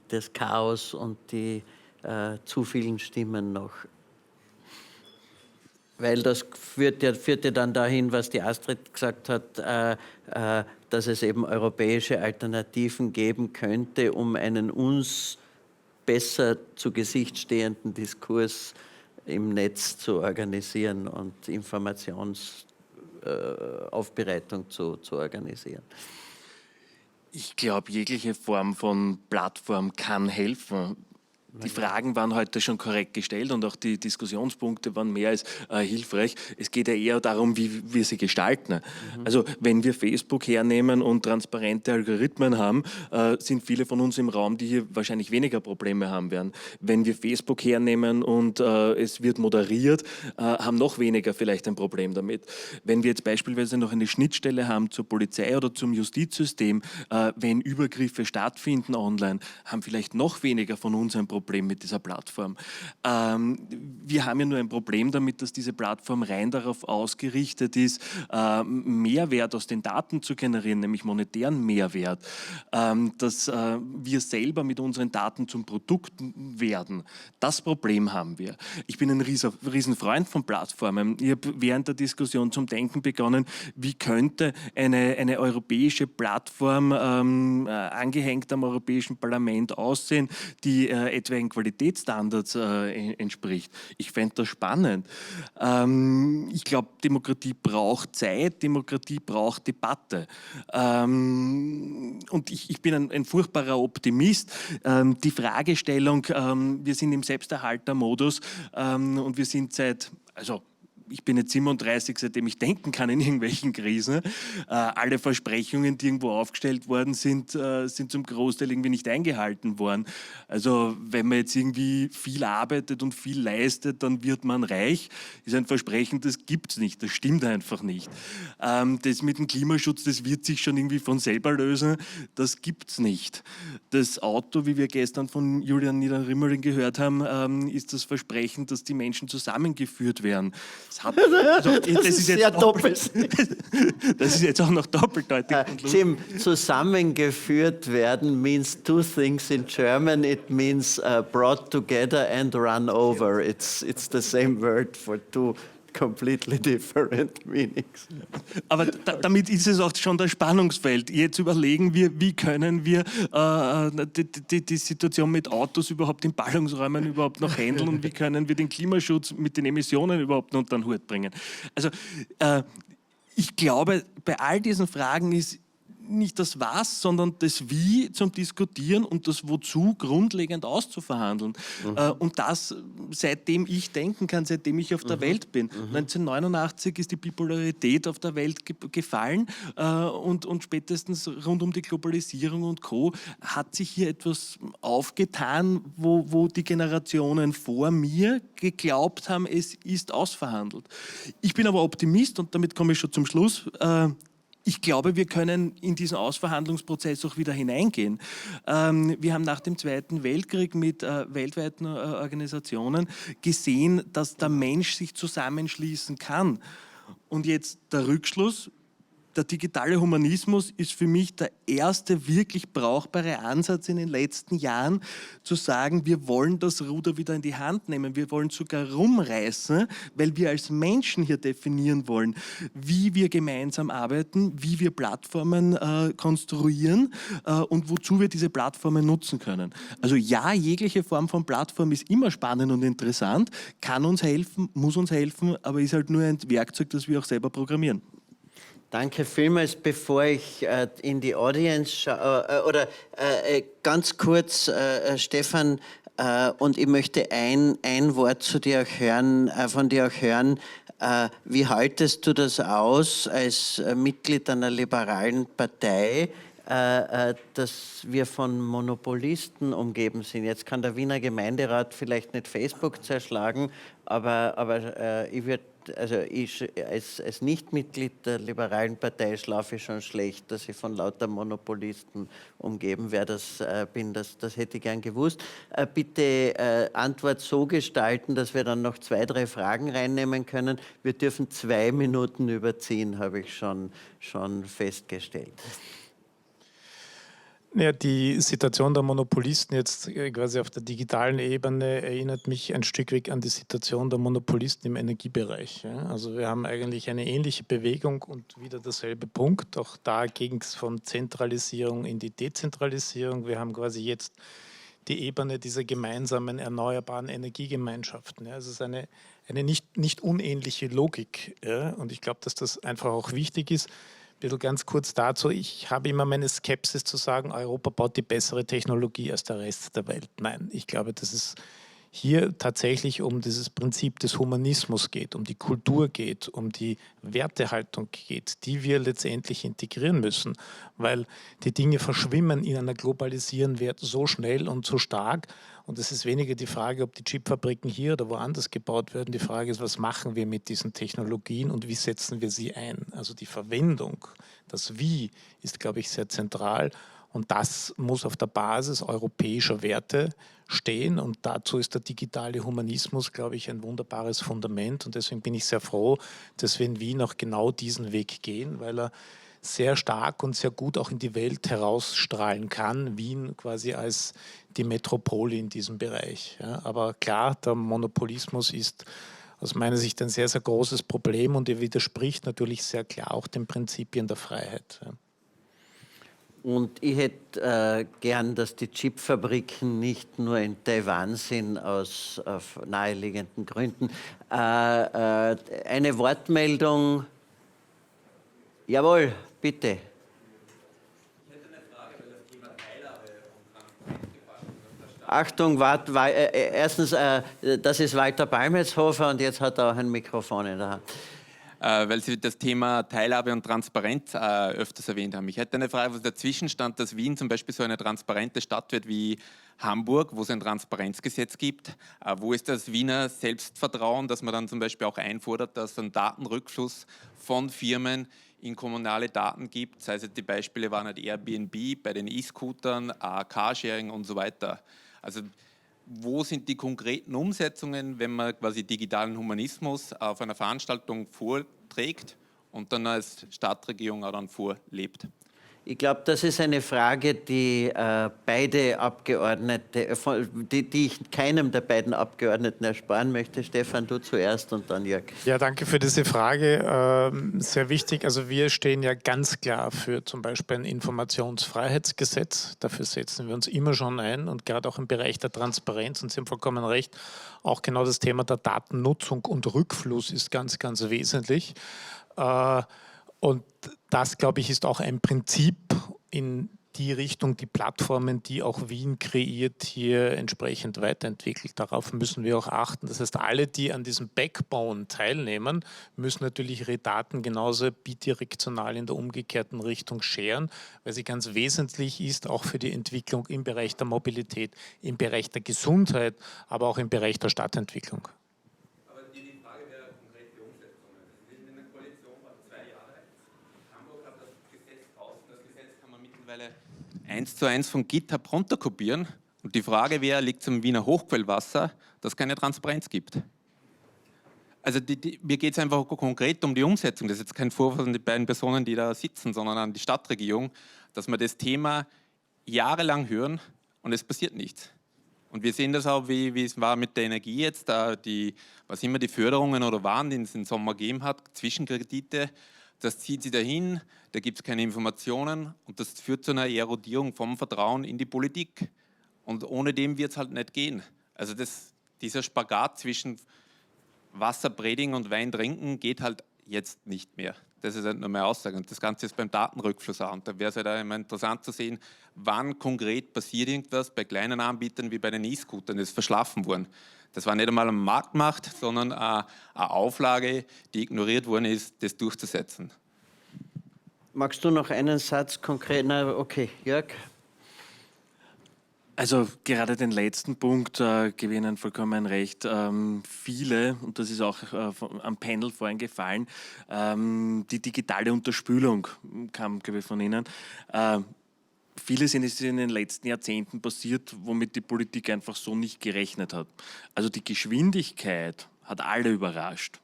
das Chaos und die zu vielen Stimmen noch? Weil das führt ja dann dahin, was die Astrid gesagt hat, dass es eben europäische Alternativen geben könnte, um einen uns besser zu Gesicht stehenden Diskurs im Netz zu organisieren und Informationsaufbereitung zu organisieren. Ich glaube, jegliche Form von Plattform kann helfen. Die Fragen waren heute schon korrekt gestellt und auch die Diskussionspunkte waren mehr als hilfreich. Es geht ja eher darum, wie wir sie gestalten. Also wenn wir Facebook hernehmen und transparente Algorithmen haben, sind viele von uns im Raum, die hier wahrscheinlich weniger Probleme haben werden. Wenn wir Facebook hernehmen und es wird moderiert, haben noch weniger vielleicht ein Problem damit. Wenn wir jetzt beispielsweise noch eine Schnittstelle haben zur Polizei oder zum Justizsystem, wenn Übergriffe stattfinden online, haben vielleicht noch weniger von uns ein Problem mit dieser Plattform. Wir haben ja nur ein Problem damit, dass diese Plattform rein darauf ausgerichtet ist, Mehrwert aus den Daten zu generieren, nämlich monetären Mehrwert, dass wir selber mit unseren Daten zum Produkt werden. Das Problem haben wir. Ich bin ein riesen Freund von Plattformen. Ich habe während der Diskussion zum Denken begonnen, wie könnte eine europäische Plattform angehängt am Europäischen Parlament aussehen, die etwa in Qualitätsstandards entspricht. Ich fände das spannend. Ich glaube, Demokratie braucht Zeit, Demokratie braucht Debatte. Und ich bin ein furchtbarer Optimist. Die Fragestellung, wir sind im Selbsterhaltermodus und wir sind ich bin jetzt 37, seitdem ich denken kann in irgendwelchen Krisen. Alle Versprechungen, die irgendwo aufgestellt worden sind zum Großteil irgendwie nicht eingehalten worden. Also wenn man jetzt irgendwie viel arbeitet und viel leistet, dann wird man reich. Ist ein Versprechen, das gibt es nicht, das stimmt einfach nicht. Das mit dem Klimaschutz, das wird sich schon irgendwie von selber lösen, das gibt es nicht. Das Auto, wie wir gestern von Julian Niederrimmering gehört haben, ist das Versprechen, dass die Menschen zusammengeführt werden. Das ist sehr doppelt. Das ist jetzt auch noch doppeldeutig. Jim, zusammengeführt werden means two things in German. It means brought together and run over. It's the same word for two completely different meanings. Aber damit ist es auch schon das Spannungsfeld. Jetzt überlegen wir, wie können wir die Situation mit Autos überhaupt in Ballungsräumen überhaupt noch handeln und wie können wir den Klimaschutz mit den Emissionen überhaupt noch unter den Hut bringen. Also ich glaube, bei all diesen Fragen ist nicht das Was, sondern das Wie zum Diskutieren und das Wozu grundlegend auszuverhandeln. Und das, seitdem ich denken kann, seitdem ich auf der Welt bin. 1989 ist die Bipolarität auf der Welt gefallen und spätestens rund um die Globalisierung und Co. hat sich hier etwas aufgetan, wo die Generationen vor mir geglaubt haben, es ist ausverhandelt. Ich bin aber Optimist und damit komme ich schon zum Schluss. Ich glaube, wir können in diesen Ausverhandlungsprozess auch wieder hineingehen. Wir haben nach dem Zweiten Weltkrieg mit weltweiten Organisationen gesehen, dass der Mensch sich zusammenschließen kann. Und jetzt der Rückschluss. Der digitale Humanismus ist für mich der erste wirklich brauchbare Ansatz in den letzten Jahren, zu sagen, wir wollen das Ruder wieder in die Hand nehmen. Wir wollen sogar rumreißen, weil wir als Menschen hier definieren wollen, wie wir gemeinsam arbeiten, wie wir Plattformen konstruieren und wozu wir diese Plattformen nutzen können. Also ja, jegliche Form von Plattform ist immer spannend und interessant, kann uns helfen, muss uns helfen, aber ist halt nur ein Werkzeug, das wir auch selber programmieren. Danke vielmals. Bevor ich in die Audience schaue, ganz kurz, Stefan, und ich möchte ein Wort zu dir auch hören, von dir auch hören. Wie haltest du das aus als Mitglied einer liberalen Partei, dass wir von Monopolisten umgeben sind? Jetzt kann der Wiener Gemeinderat vielleicht nicht Facebook zerschlagen, aber ich würde, also ich als Nichtmitglied der liberalen Partei schlafe ich schon schlecht, dass ich von lauter Monopolisten umgeben bin. Das hätte ich gern gewusst. Bitte Antwort so gestalten, dass wir dann noch 2, 3 Fragen reinnehmen können. Wir dürfen 2 Minuten überziehen, habe ich schon festgestellt. Ja, die Situation der Monopolisten jetzt quasi auf der digitalen Ebene erinnert mich ein Stück weit an die Situation der Monopolisten im Energiebereich. Ja. Also wir haben eigentlich eine ähnliche Bewegung und wieder derselbe Punkt. Auch da ging es von Zentralisierung in die Dezentralisierung. Wir haben quasi jetzt die Ebene dieser gemeinsamen erneuerbaren Energiegemeinschaften. Ja. Es ist eine nicht unähnliche Logik. Ja. Und ich glaube, dass das einfach auch wichtig ist. Ein bisschen ganz kurz dazu, ich habe immer meine Skepsis zu sagen, Europa baut die bessere Technologie als der Rest der Welt. Nein, ich glaube, dass es hier tatsächlich um dieses Prinzip des Humanismus geht, um die Kultur geht, um die Wertehaltung geht, die wir letztendlich integrieren müssen, weil die Dinge verschwimmen in einer globalisierten Welt so schnell und so stark. Und es ist weniger die Frage, ob die Chipfabriken hier oder woanders gebaut werden. Die Frage ist, was machen wir mit diesen Technologien und wie setzen wir sie ein? Also die Verwendung, das Wie ist, glaube ich, sehr zentral. Und das muss auf der Basis europäischer Werte stehen. Und dazu ist der digitale Humanismus, glaube ich, ein wunderbares Fundament. Und deswegen bin ich sehr froh, dass wir in Wien auch genau diesen Weg gehen, weil er sehr stark und sehr gut auch in die Welt herausstrahlen kann. Wien quasi als die Metropole in diesem Bereich. Ja, aber klar, der Monopolismus ist aus meiner Sicht ein sehr, sehr großes Problem und er widerspricht natürlich sehr klar auch den Prinzipien der Freiheit. Ja. Und ich hätte gern, dass die Chipfabriken nicht nur in Taiwan sind, aus naheliegenden Gründen. Eine Wortmeldung. Jawohl, bitte. Ich hätte eine Frage, weil das Thema Teilhabe und Achtung, erstens, das ist Walter Balmetshofer und jetzt hat er auch ein Mikrofon in der Hand. Weil Sie das Thema Teilhabe und Transparenz öfters erwähnt haben. Ich hätte eine Frage, was der Zwischenstand, dass Wien zum Beispiel so eine transparente Stadt wird wie Hamburg, wo es ein Transparenzgesetz gibt. Wo ist das Wiener Selbstvertrauen, dass man dann zum Beispiel auch einfordert, dass es einen Datenrückfluss von Firmen in kommunale Daten gibt? Das heißt, die Beispiele waren halt Airbnb bei den E-Scootern, Carsharing und so weiter. Also wo sind die konkreten Umsetzungen, wenn man quasi digitalen Humanismus auf einer Veranstaltung vorträgt und dann als Stadtregierung auch dann vorlebt? Ich glaube, das ist eine Frage, die beide Abgeordnete, die ich keinem der beiden Abgeordneten ersparen möchte. Stefan, du zuerst und dann Jörg. Ja, danke für diese Frage. Sehr wichtig. Also wir stehen ja ganz klar für zum Beispiel ein Informationsfreiheitsgesetz. Dafür setzen wir uns immer schon ein und gerade auch im Bereich der Transparenz. Und Sie haben vollkommen recht, auch genau das Thema der Datennutzung und Rückfluss ist ganz, ganz wesentlich. Und das, glaube ich, ist auch ein Prinzip in die Richtung, die Plattformen, die auch Wien kreiert, hier entsprechend weiterentwickelt. Darauf müssen wir auch achten. Das heißt, alle, die an diesem Backbone teilnehmen, müssen natürlich ihre Daten genauso bidirektional in der umgekehrten Richtung scheren, weil sie ganz wesentlich ist, auch für die Entwicklung im Bereich der Mobilität, im Bereich der Gesundheit, aber auch im Bereich der Stadtentwicklung. Aber die Frage wäre konkret die Umsetzung. Wir sind in der Koalition, war 2 Jahre. Hamburg hat das Gesetz draußen. Das Gesetz kann man mittlerweile 1:1 von GitHub runterkopieren. Und die Frage wäre, liegt es am Wiener Hochquellwasser, dass es keine Transparenz gibt? Also mir geht es einfach konkret um die Umsetzung. Das ist jetzt kein Vorwurf an die beiden Personen, die da sitzen, sondern an die Stadtregierung, dass wir das Thema jahrelang hören und es passiert nichts. Und wir sehen das auch, wie es war mit der Energie jetzt, was immer die Förderungen oder waren, die es im Sommer gegeben hat, Zwischenkredite, das zieht sie dahin, da gibt es keine Informationen und das führt zu einer Erodierung vom Vertrauen in die Politik. Und ohne dem wird es halt nicht gehen. Also dieser Spagat zwischen Wasser predigen und Wein trinken geht halt jetzt nicht mehr. Das ist halt nur meine Aussage. Und das Ganze ist beim Datenrückfluss auch. Und da wäre es halt auch immer interessant zu sehen, wann konkret passiert irgendwas bei kleinen Anbietern wie bei den E-Scootern, das ist verschlafen worden. Das war nicht einmal eine Marktmacht, sondern eine Auflage, die ignoriert worden ist, das durchzusetzen. Magst du noch einen Satz konkret? Na, okay, Jörg. Also gerade den letzten Punkt gebe ich Ihnen vollkommen recht. Viele, und das ist auch am Panel vorhin gefallen, die digitale Unterspülung kam, glaube ich, von Ihnen. Vieles ist in den letzten Jahrzehnten passiert, womit die Politik einfach so nicht gerechnet hat. Also die Geschwindigkeit hat alle überrascht.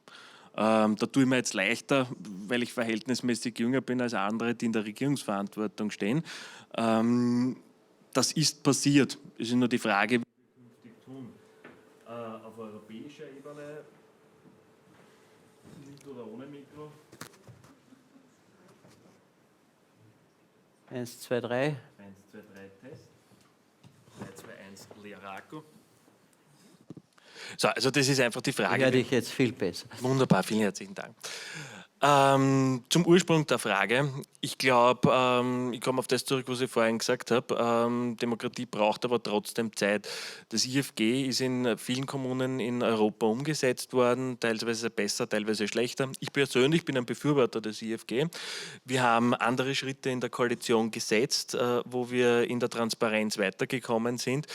Da tue ich mir jetzt leichter, weil ich verhältnismäßig jünger bin als andere, die in der Regierungsverantwortung stehen. Das ist passiert. Es ist nur die Frage, wie wir künftig tun. Auf europäischer Ebene, mit oder ohne Mikro? 1, 2, 3. 1, 2, 3, Test. 3, 2, 1, Leraco. So, also das ist einfach die Frage. Ich höre dich jetzt viel besser. Wunderbar, vielen herzlichen Dank. Zum Ursprung der Frage. Ich glaube, ich komme auf das zurück, was ich vorhin gesagt habe. Demokratie braucht aber trotzdem Zeit. Das IFG ist in vielen Kommunen in Europa umgesetzt worden, teilweise besser, teilweise schlechter. Ich persönlich bin ein Befürworter des IFG. Wir haben andere Schritte in der Koalition gesetzt, wo wir in der Transparenz weitergekommen sind.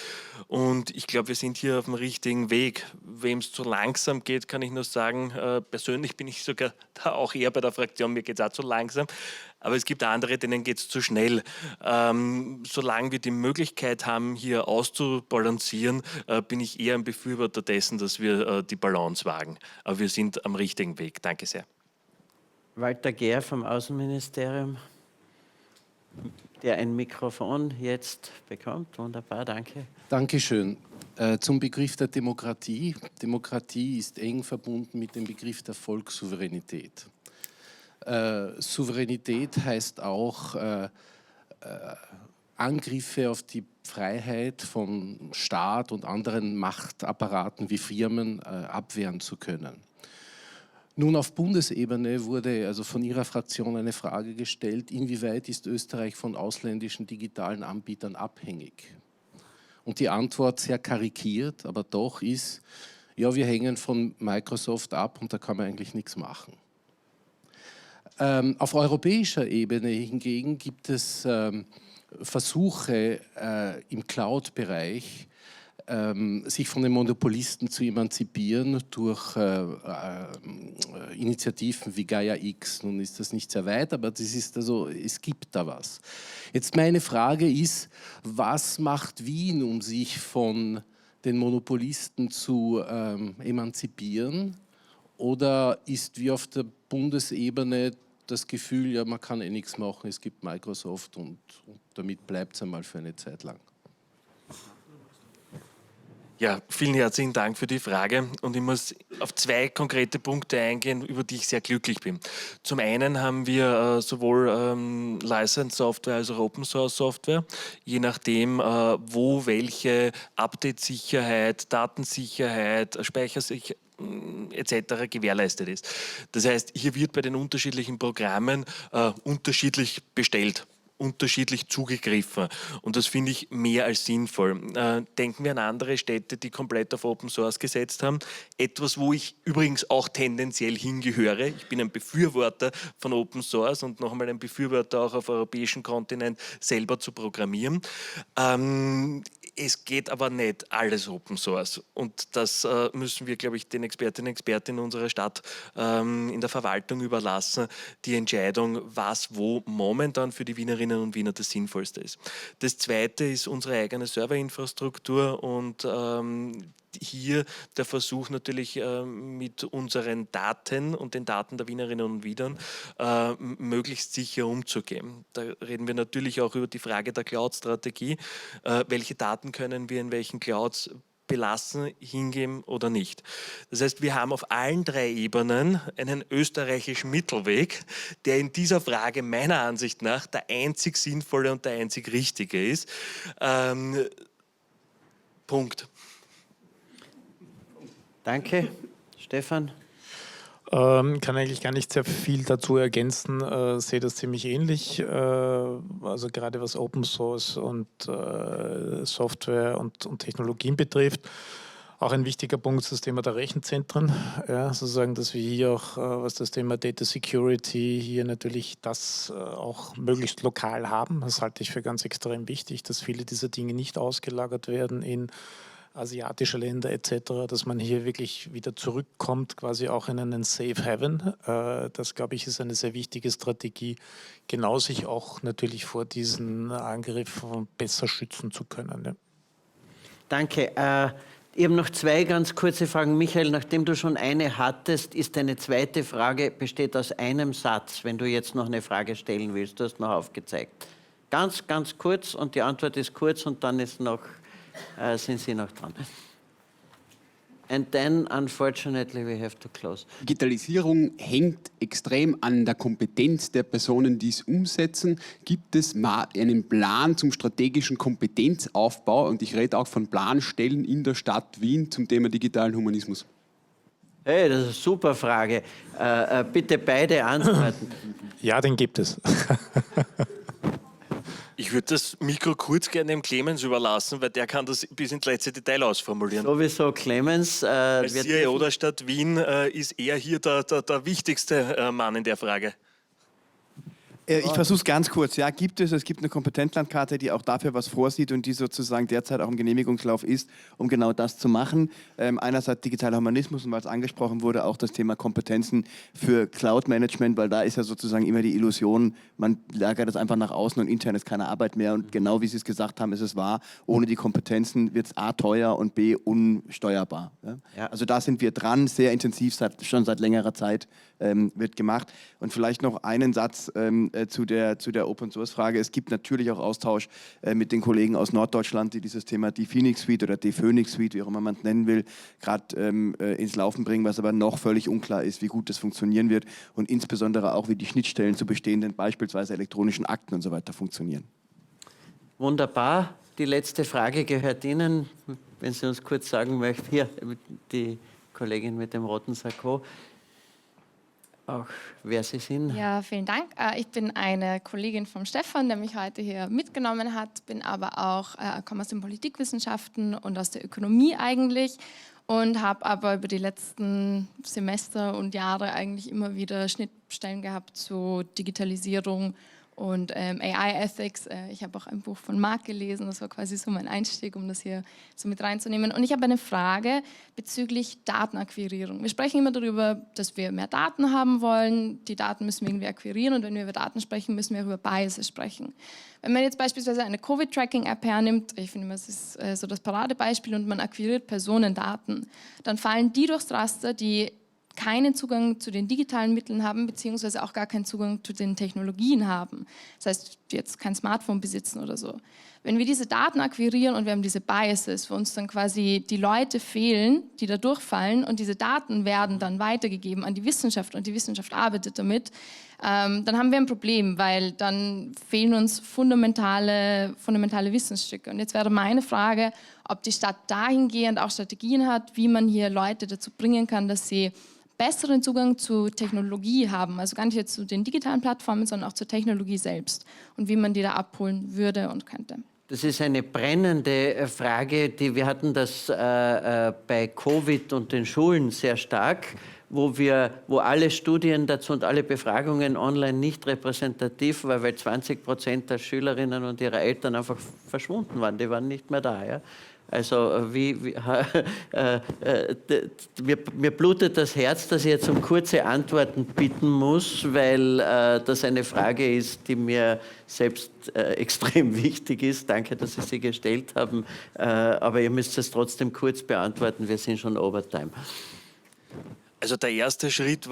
Und ich glaube, wir sind hier auf dem richtigen Weg. Wem es zu langsam geht, kann ich nur sagen, persönlich bin ich sogar da auch eher bei der Fraktion, mir geht es auch zu langsam, aber es gibt andere, denen geht es zu schnell. Solange wir die Möglichkeit haben, hier auszubalancieren, bin ich eher ein Befürworter dessen, dass wir die Balance wagen. Aber wir sind am richtigen Weg. Danke sehr. Walter Gehr vom Außenministerium, der ein Mikrofon jetzt bekommt. Wunderbar, danke. Dankeschön. Zum Begriff der Demokratie. Demokratie ist eng verbunden mit dem Begriff der Volkssouveränität. Souveränität heißt auch Angriffe auf die Freiheit von Staat und anderen Machtapparaten wie Firmen abwehren zu können. Nun, auf Bundesebene wurde also von Ihrer Fraktion eine Frage gestellt, inwieweit ist Österreich von ausländischen digitalen Anbietern abhängig? Und die Antwort, sehr karikiert, aber doch, ist, ja, wir hängen von Microsoft ab und da kann man eigentlich nichts machen. Auf europäischer Ebene hingegen gibt es Versuche im Cloud-Bereich, sich von den Monopolisten zu emanzipieren durch Initiativen wie Gaia X. Nun ist das nicht sehr weit, aber das ist also, es gibt da was. Jetzt meine Frage ist, was macht Wien, um sich von den Monopolisten zu emanzipieren? Oder ist wie auf der Bundesebene das Gefühl, ja, man kann nichts machen, es gibt Microsoft und damit bleibt es einmal für eine Zeit lang? Ja, vielen herzlichen Dank für die Frage und ich muss auf 2 konkrete Punkte eingehen, über die ich sehr glücklich bin. Zum einen haben wir sowohl Licensed Software als auch Open Source Software, je nachdem, wo welche Update-Sicherheit, Datensicherheit, Speichersicherheit, etc. gewährleistet ist. Das heißt, hier wird bei den unterschiedlichen Programmen unterschiedlich bestellt, unterschiedlich zugegriffen. Und das finde ich mehr als sinnvoll. Denken wir an andere Städte, die komplett auf Open Source gesetzt haben. Etwas, wo ich übrigens auch tendenziell hingehöre. Ich bin ein Befürworter von Open Source und noch einmal ein Befürworter auch auf europäischem Kontinent selber zu programmieren. Es geht aber nicht alles Open Source. Und das müssen wir, glaube ich, den Expertinnen und Experten in unserer Stadt in der Verwaltung überlassen, die Entscheidung, was wo momentan für die Wienerinnen und Wiener das Sinnvollste ist. Das Zweite ist unsere eigene Serverinfrastruktur und hier der Versuch natürlich mit unseren Daten und den Daten der Wienerinnen und Wiener möglichst sicher umzugehen. Da reden wir natürlich auch über die Frage der Cloud-Strategie. Welche Daten können wir in welchen Clouds belassen, hingeben oder nicht. Das heißt, wir haben auf allen 3 Ebenen einen österreichischen Mittelweg, der in dieser Frage meiner Ansicht nach der einzig sinnvolle und der einzig richtige ist. Punkt. Danke. Stefan? Kann eigentlich gar nicht sehr viel dazu ergänzen, sehe das ziemlich ähnlich, also gerade was Open Source und Software und Technologien betrifft. Auch ein wichtiger Punkt ist das Thema der Rechenzentren, ja, sozusagen, dass wir hier auch, was das Thema Data Security, hier natürlich das auch möglichst lokal haben. Das halte ich für ganz extrem wichtig, dass viele dieser Dinge nicht ausgelagert werden in asiatische Länder etc., dass man hier wirklich wieder zurückkommt, quasi auch in einen Safe Haven. Das, glaube ich, ist eine sehr wichtige Strategie, genau sich auch natürlich vor diesen Angriffen besser schützen zu können. Ja. Danke. Ich habe noch 2 ganz kurze Fragen. Michael, nachdem du schon eine hattest, ist deine zweite Frage, besteht aus einem Satz, wenn du jetzt noch eine Frage stellen willst. Du hast noch aufgezeigt. Ganz, ganz kurz und die Antwort ist kurz und dann ist noch sind Sie noch dran. And then, unfortunately, we have to close. Digitalisierung hängt extrem an der Kompetenz der Personen, die es umsetzen. Gibt es einen Plan zum strategischen Kompetenzaufbau? Und ich rede auch von Planstellen in der Stadt Wien zum Thema digitalen Humanismus. Hey, das ist eine super Frage. Bitte beide antworten. Ja, den gibt es. Ich würde das Mikro kurz gerne dem Clemens überlassen, weil der kann das bis ins letzte Detail ausformulieren. Sowieso, Clemens. Als CIO der Stadt Wien ist er hier der wichtigste Mann in der Frage. Ich versuche es ganz kurz. Ja, es gibt eine Kompetenzlandkarte, die auch dafür was vorsieht und die sozusagen derzeit auch im Genehmigungslauf ist, um genau das zu machen. Einerseits digitaler Humanismus und weil es angesprochen wurde, auch das Thema Kompetenzen für Cloud-Management, weil da ist ja sozusagen immer die Illusion, man lagert es einfach nach außen und intern ist keine Arbeit mehr. Und genau wie Sie es gesagt haben, ist es wahr, ohne die Kompetenzen wird es A teuer und B unsteuerbar. Ja? Ja. Also da sind wir dran, sehr intensiv, schon seit längerer Zeit wird gemacht. Und vielleicht noch einen Satz zu der Open-Source-Frage. Es gibt natürlich auch Austausch mit den Kollegen aus Norddeutschland, die dieses Thema die Phoenix Suite oder die Phoenix Suite, wie auch immer man es nennen will, gerade ins Laufen bringen, was aber noch völlig unklar ist, wie gut das funktionieren wird und insbesondere auch, wie die Schnittstellen zu bestehenden, beispielsweise elektronischen Akten und so weiter funktionieren. Wunderbar. Die letzte Frage gehört Ihnen, wenn Sie uns kurz sagen möchten. Hier, die Kollegin mit dem roten Sakko. Auch wer Sie sind. Ja, vielen Dank. Ich bin eine Kollegin vom Stefan, der mich heute hier mitgenommen hat, bin aber auch, komme aus den Politikwissenschaften und aus der Ökonomie eigentlich und habe aber über die letzten Semester und Jahre eigentlich immer wieder Schnittstellen gehabt zu Digitalisierung und AI-Ethics. Ich habe auch ein Buch von Marc gelesen, das war quasi so mein Einstieg, um das hier so mit reinzunehmen. Und ich habe eine Frage bezüglich Datenakquirierung. Wir sprechen immer darüber, dass wir mehr Daten haben wollen, die Daten müssen wir irgendwie akquirieren und wenn wir über Daten sprechen, müssen wir auch über Biases sprechen. Wenn man jetzt beispielsweise eine Covid-Tracking-App hernimmt, ich finde, das ist so das Paradebeispiel und man akquiriert Personendaten, dann fallen die durchs Raster, die keinen Zugang zu den digitalen Mitteln haben, beziehungsweise auch gar keinen Zugang zu den Technologien haben. Das heißt, jetzt kein Smartphone besitzen oder so. Wenn wir diese Daten akquirieren und wir haben diese Biases, wo uns dann quasi die Leute fehlen, die da durchfallen und diese Daten werden dann weitergegeben an die Wissenschaft und die Wissenschaft arbeitet damit, dann haben wir ein Problem, weil dann fehlen uns fundamentale Wissensstücke. Und jetzt wäre meine Frage, ob die Stadt dahingehend auch Strategien hat, wie man hier Leute dazu bringen kann, dass sie besseren Zugang zu Technologie haben, also gar nicht jetzt zu den digitalen Plattformen, sondern auch zur Technologie selbst und wie man die da abholen würde und könnte. Das ist eine brennende Frage, wir hatten das bei Covid und den Schulen sehr stark, wo alle Studien dazu und alle Befragungen online nicht repräsentativ waren, weil 20% der Schülerinnen und ihrer Eltern einfach verschwunden waren, die waren nicht mehr da. Ja? Also mir blutet das Herz, dass ich jetzt um kurze Antworten bitten muss, weil das eine Frage ist, die mir selbst extrem wichtig ist. Danke, dass Sie sie gestellt haben, aber ihr müsst es trotzdem kurz beantworten, wir sind schon Overtime. Also der erste Schritt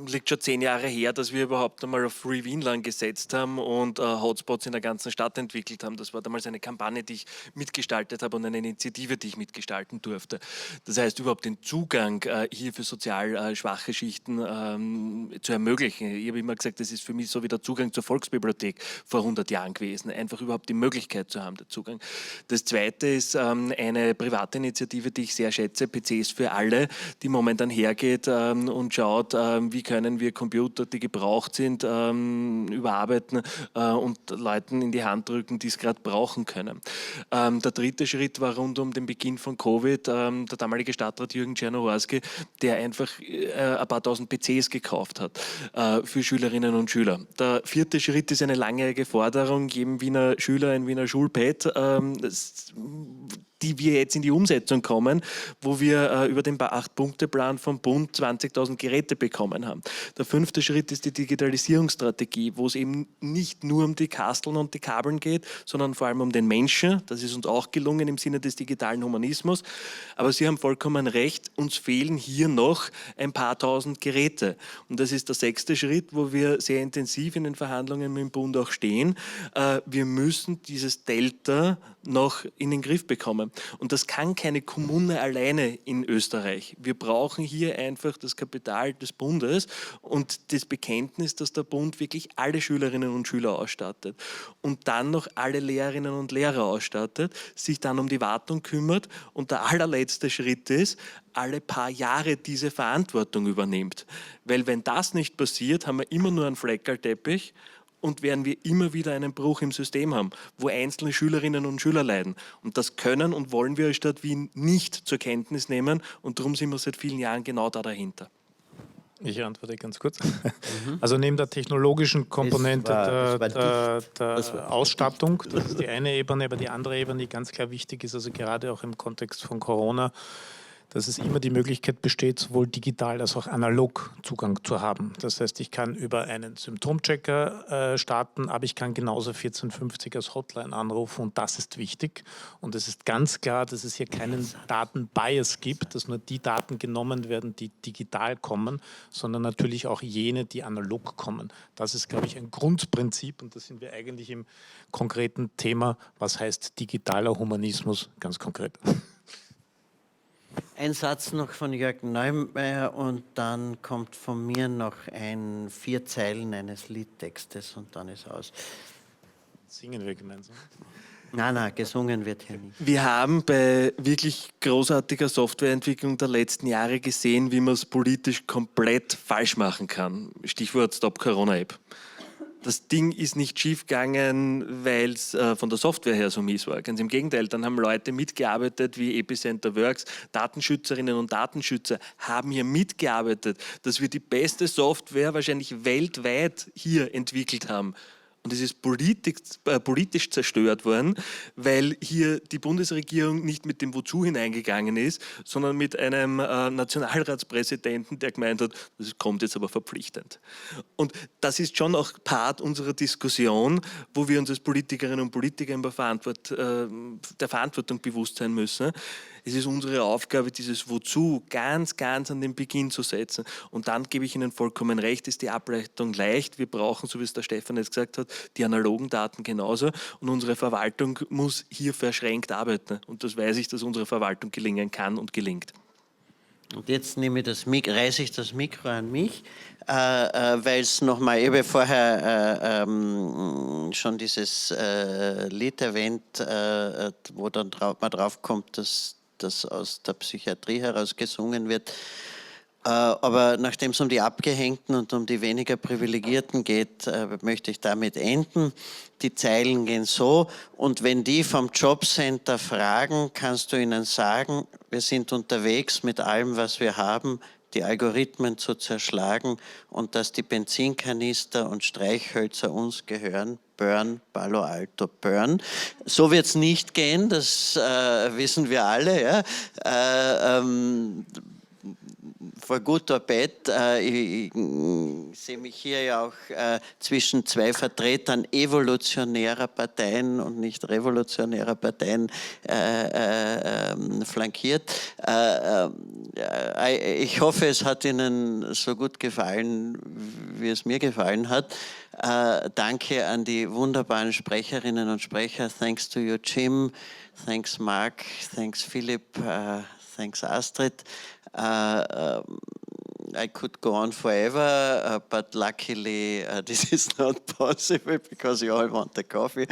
liegt schon 10 Jahre her, dass wir überhaupt einmal auf Free WLAN gesetzt haben und Hotspots in der ganzen Stadt entwickelt haben. Das war damals eine Kampagne, die ich mitgestaltet habe und eine Initiative, die ich mitgestalten durfte. Das heißt, überhaupt den Zugang hier für sozial schwache Schichten zu ermöglichen. Ich habe immer gesagt, das ist für mich so wie der Zugang zur Volksbibliothek vor 100 Jahren gewesen. Einfach überhaupt die Möglichkeit zu haben, der Zugang. Das zweite ist eine private Initiative, die ich sehr schätze, PCs für alle, die momentan hergeht und schaut, wie können wir Computer, die gebraucht sind, überarbeiten und Leuten in die Hand drücken, die es gerade brauchen können. Der dritte Schritt war rund um den Beginn von Covid, der damalige Stadtrat Jörg Neumayer, der einfach ein paar tausend PCs gekauft hat für Schülerinnen und Schüler. Der vierte Schritt ist eine langjährige Forderung, jedem Wiener Schüler ein Wiener Schulpad, die wir jetzt in die Umsetzung kommen, wo wir über den 8-Punkte-Plan vom Bund 20.000 Geräte bekommen haben. Der fünfte Schritt ist die Digitalisierungsstrategie, wo es eben nicht nur um die Kasteln und die Kabeln geht, sondern vor allem um den Menschen. Das ist uns auch gelungen im Sinne des digitalen Humanismus. Aber Sie haben vollkommen recht, uns fehlen hier noch ein paar tausend Geräte. Und das ist der sechste Schritt, wo wir sehr intensiv in den Verhandlungen mit dem Bund auch stehen. Wir müssen dieses Delta noch in den Griff bekommen. Und das kann keine Kommune alleine in Österreich. Wir brauchen hier einfach das Kapital des Bundes und das Bekenntnis, dass der Bund wirklich alle Schülerinnen und Schüler ausstattet und dann noch alle Lehrerinnen und Lehrer ausstattet, sich dann um die Wartung kümmert und der allerletzte Schritt ist, alle paar Jahre diese Verantwortung übernimmt. Weil wenn das nicht passiert, haben wir immer nur einen Fleckerlteppich und werden wir immer wieder einen Bruch im System haben, wo einzelne Schülerinnen und Schüler leiden. Und das können und wollen wir als Stadt Wien nicht zur Kenntnis nehmen und darum sind wir seit vielen Jahren genau da dahinter. Ich antworte ganz kurz. Also neben der technologischen Komponente der Ausstattung, das ist die eine Ebene, aber die andere Ebene, die ganz klar wichtig ist, also gerade auch im Kontext von Corona, dass es immer die Möglichkeit besteht, sowohl digital als auch analog Zugang zu haben. Das heißt, ich kann über einen Symptomchecker starten, aber ich kann genauso 1450 als Hotline anrufen und das ist wichtig. Und es ist ganz klar, dass es hier keinen Datenbias gibt, dass nur die Daten genommen werden, die digital kommen, sondern natürlich auch jene, die analog kommen. Das ist, glaube ich, ein Grundprinzip und da sind wir eigentlich im konkreten Thema, was heißt digitaler Humanismus, ganz konkret. Ein Satz noch von Jörg Neumayer und dann kommt von mir noch 4 Zeilen eines Liedtextes und dann ist aus. Singen wir gemeinsam? Nein, gesungen wird hier nicht. Wir haben bei wirklich großartiger Softwareentwicklung der letzten Jahre gesehen, wie man es politisch komplett falsch machen kann. Stichwort Stop Corona-App. Das Ding ist nicht schief gegangen, weil es von der Software her so mies war. Ganz im Gegenteil, dann haben Leute mitgearbeitet wie Epicenter Works, Datenschützerinnen und Datenschützer haben hier mitgearbeitet, dass wir die beste Software wahrscheinlich weltweit hier entwickelt haben. Und es ist politisch zerstört worden, weil hier die Bundesregierung nicht mit dem Wozu hineingegangen ist, sondern mit einem Nationalratspräsidenten, der gemeint hat, das kommt jetzt aber verpflichtend. Und das ist schon auch Part unserer Diskussion, wo wir uns als Politikerinnen und Politiker der Verantwortung bewusst sein müssen. Es ist unsere Aufgabe, dieses Wozu ganz an den Beginn zu setzen. Und dann gebe ich Ihnen vollkommen recht, ist die Ableitung leicht. Wir brauchen, so wie es der Stefan jetzt gesagt hat, die analogen Daten genauso. Und unsere Verwaltung muss hier verschränkt arbeiten. Und das weiß ich, dass unsere Verwaltung gelingen kann und gelingt. Und jetzt reiße ich das Mikro an mich, weil es nochmal, ich habe vorher schon dieses Lied erwähnt, wo dann man drauf kommt, dass das aus der Psychiatrie heraus gesungen wird. Aber nachdem es um die Abgehängten und um die weniger Privilegierten geht, möchte ich damit enden. Die Zeilen gehen so: Und wenn die vom Jobcenter fragen, kannst du ihnen sagen, wir sind unterwegs mit allem, was wir haben, die Algorithmen zu zerschlagen und dass die Benzinkanister und Streichhölzer uns gehören. Burn, Palo Alto, burn. So wird es nicht gehen, das wissen wir alle. Ja? For good or bad, ich sehe mich hier ja auch zwischen zwei Vertretern evolutionärer Parteien und nicht revolutionärer Parteien flankiert. Ich hoffe, es hat Ihnen so gut gefallen, wie es mir gefallen hat. Danke an die wunderbaren Sprecherinnen und Sprecher. Thanks to you, Jim. Thanks, Mark. Thanks, Philipp. Thanks, Astrid. I could go on forever, but luckily this is not possible because you all want the coffee.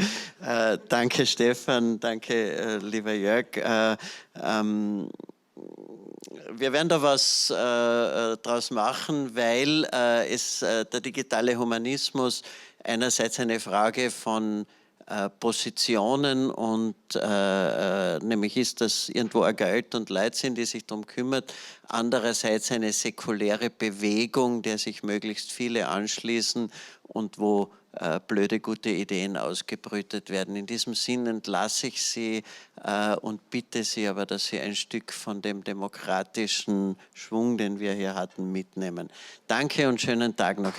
Danke, Stefan. Danke, lieber Jörg. Wir werden da was draus machen, weil der digitale Humanismus einerseits eine Frage von Positionen und nämlich ist, dass irgendwo ein Geld und Leute sind, die sich darum kümmert. Andererseits eine säkuläre Bewegung, der sich möglichst viele anschließen und wo blöde, gute Ideen ausgebrütet werden. In diesem Sinn entlasse ich Sie und bitte Sie aber, dass Sie ein Stück von dem demokratischen Schwung, den wir hier hatten, mitnehmen. Danke und schönen Tag noch.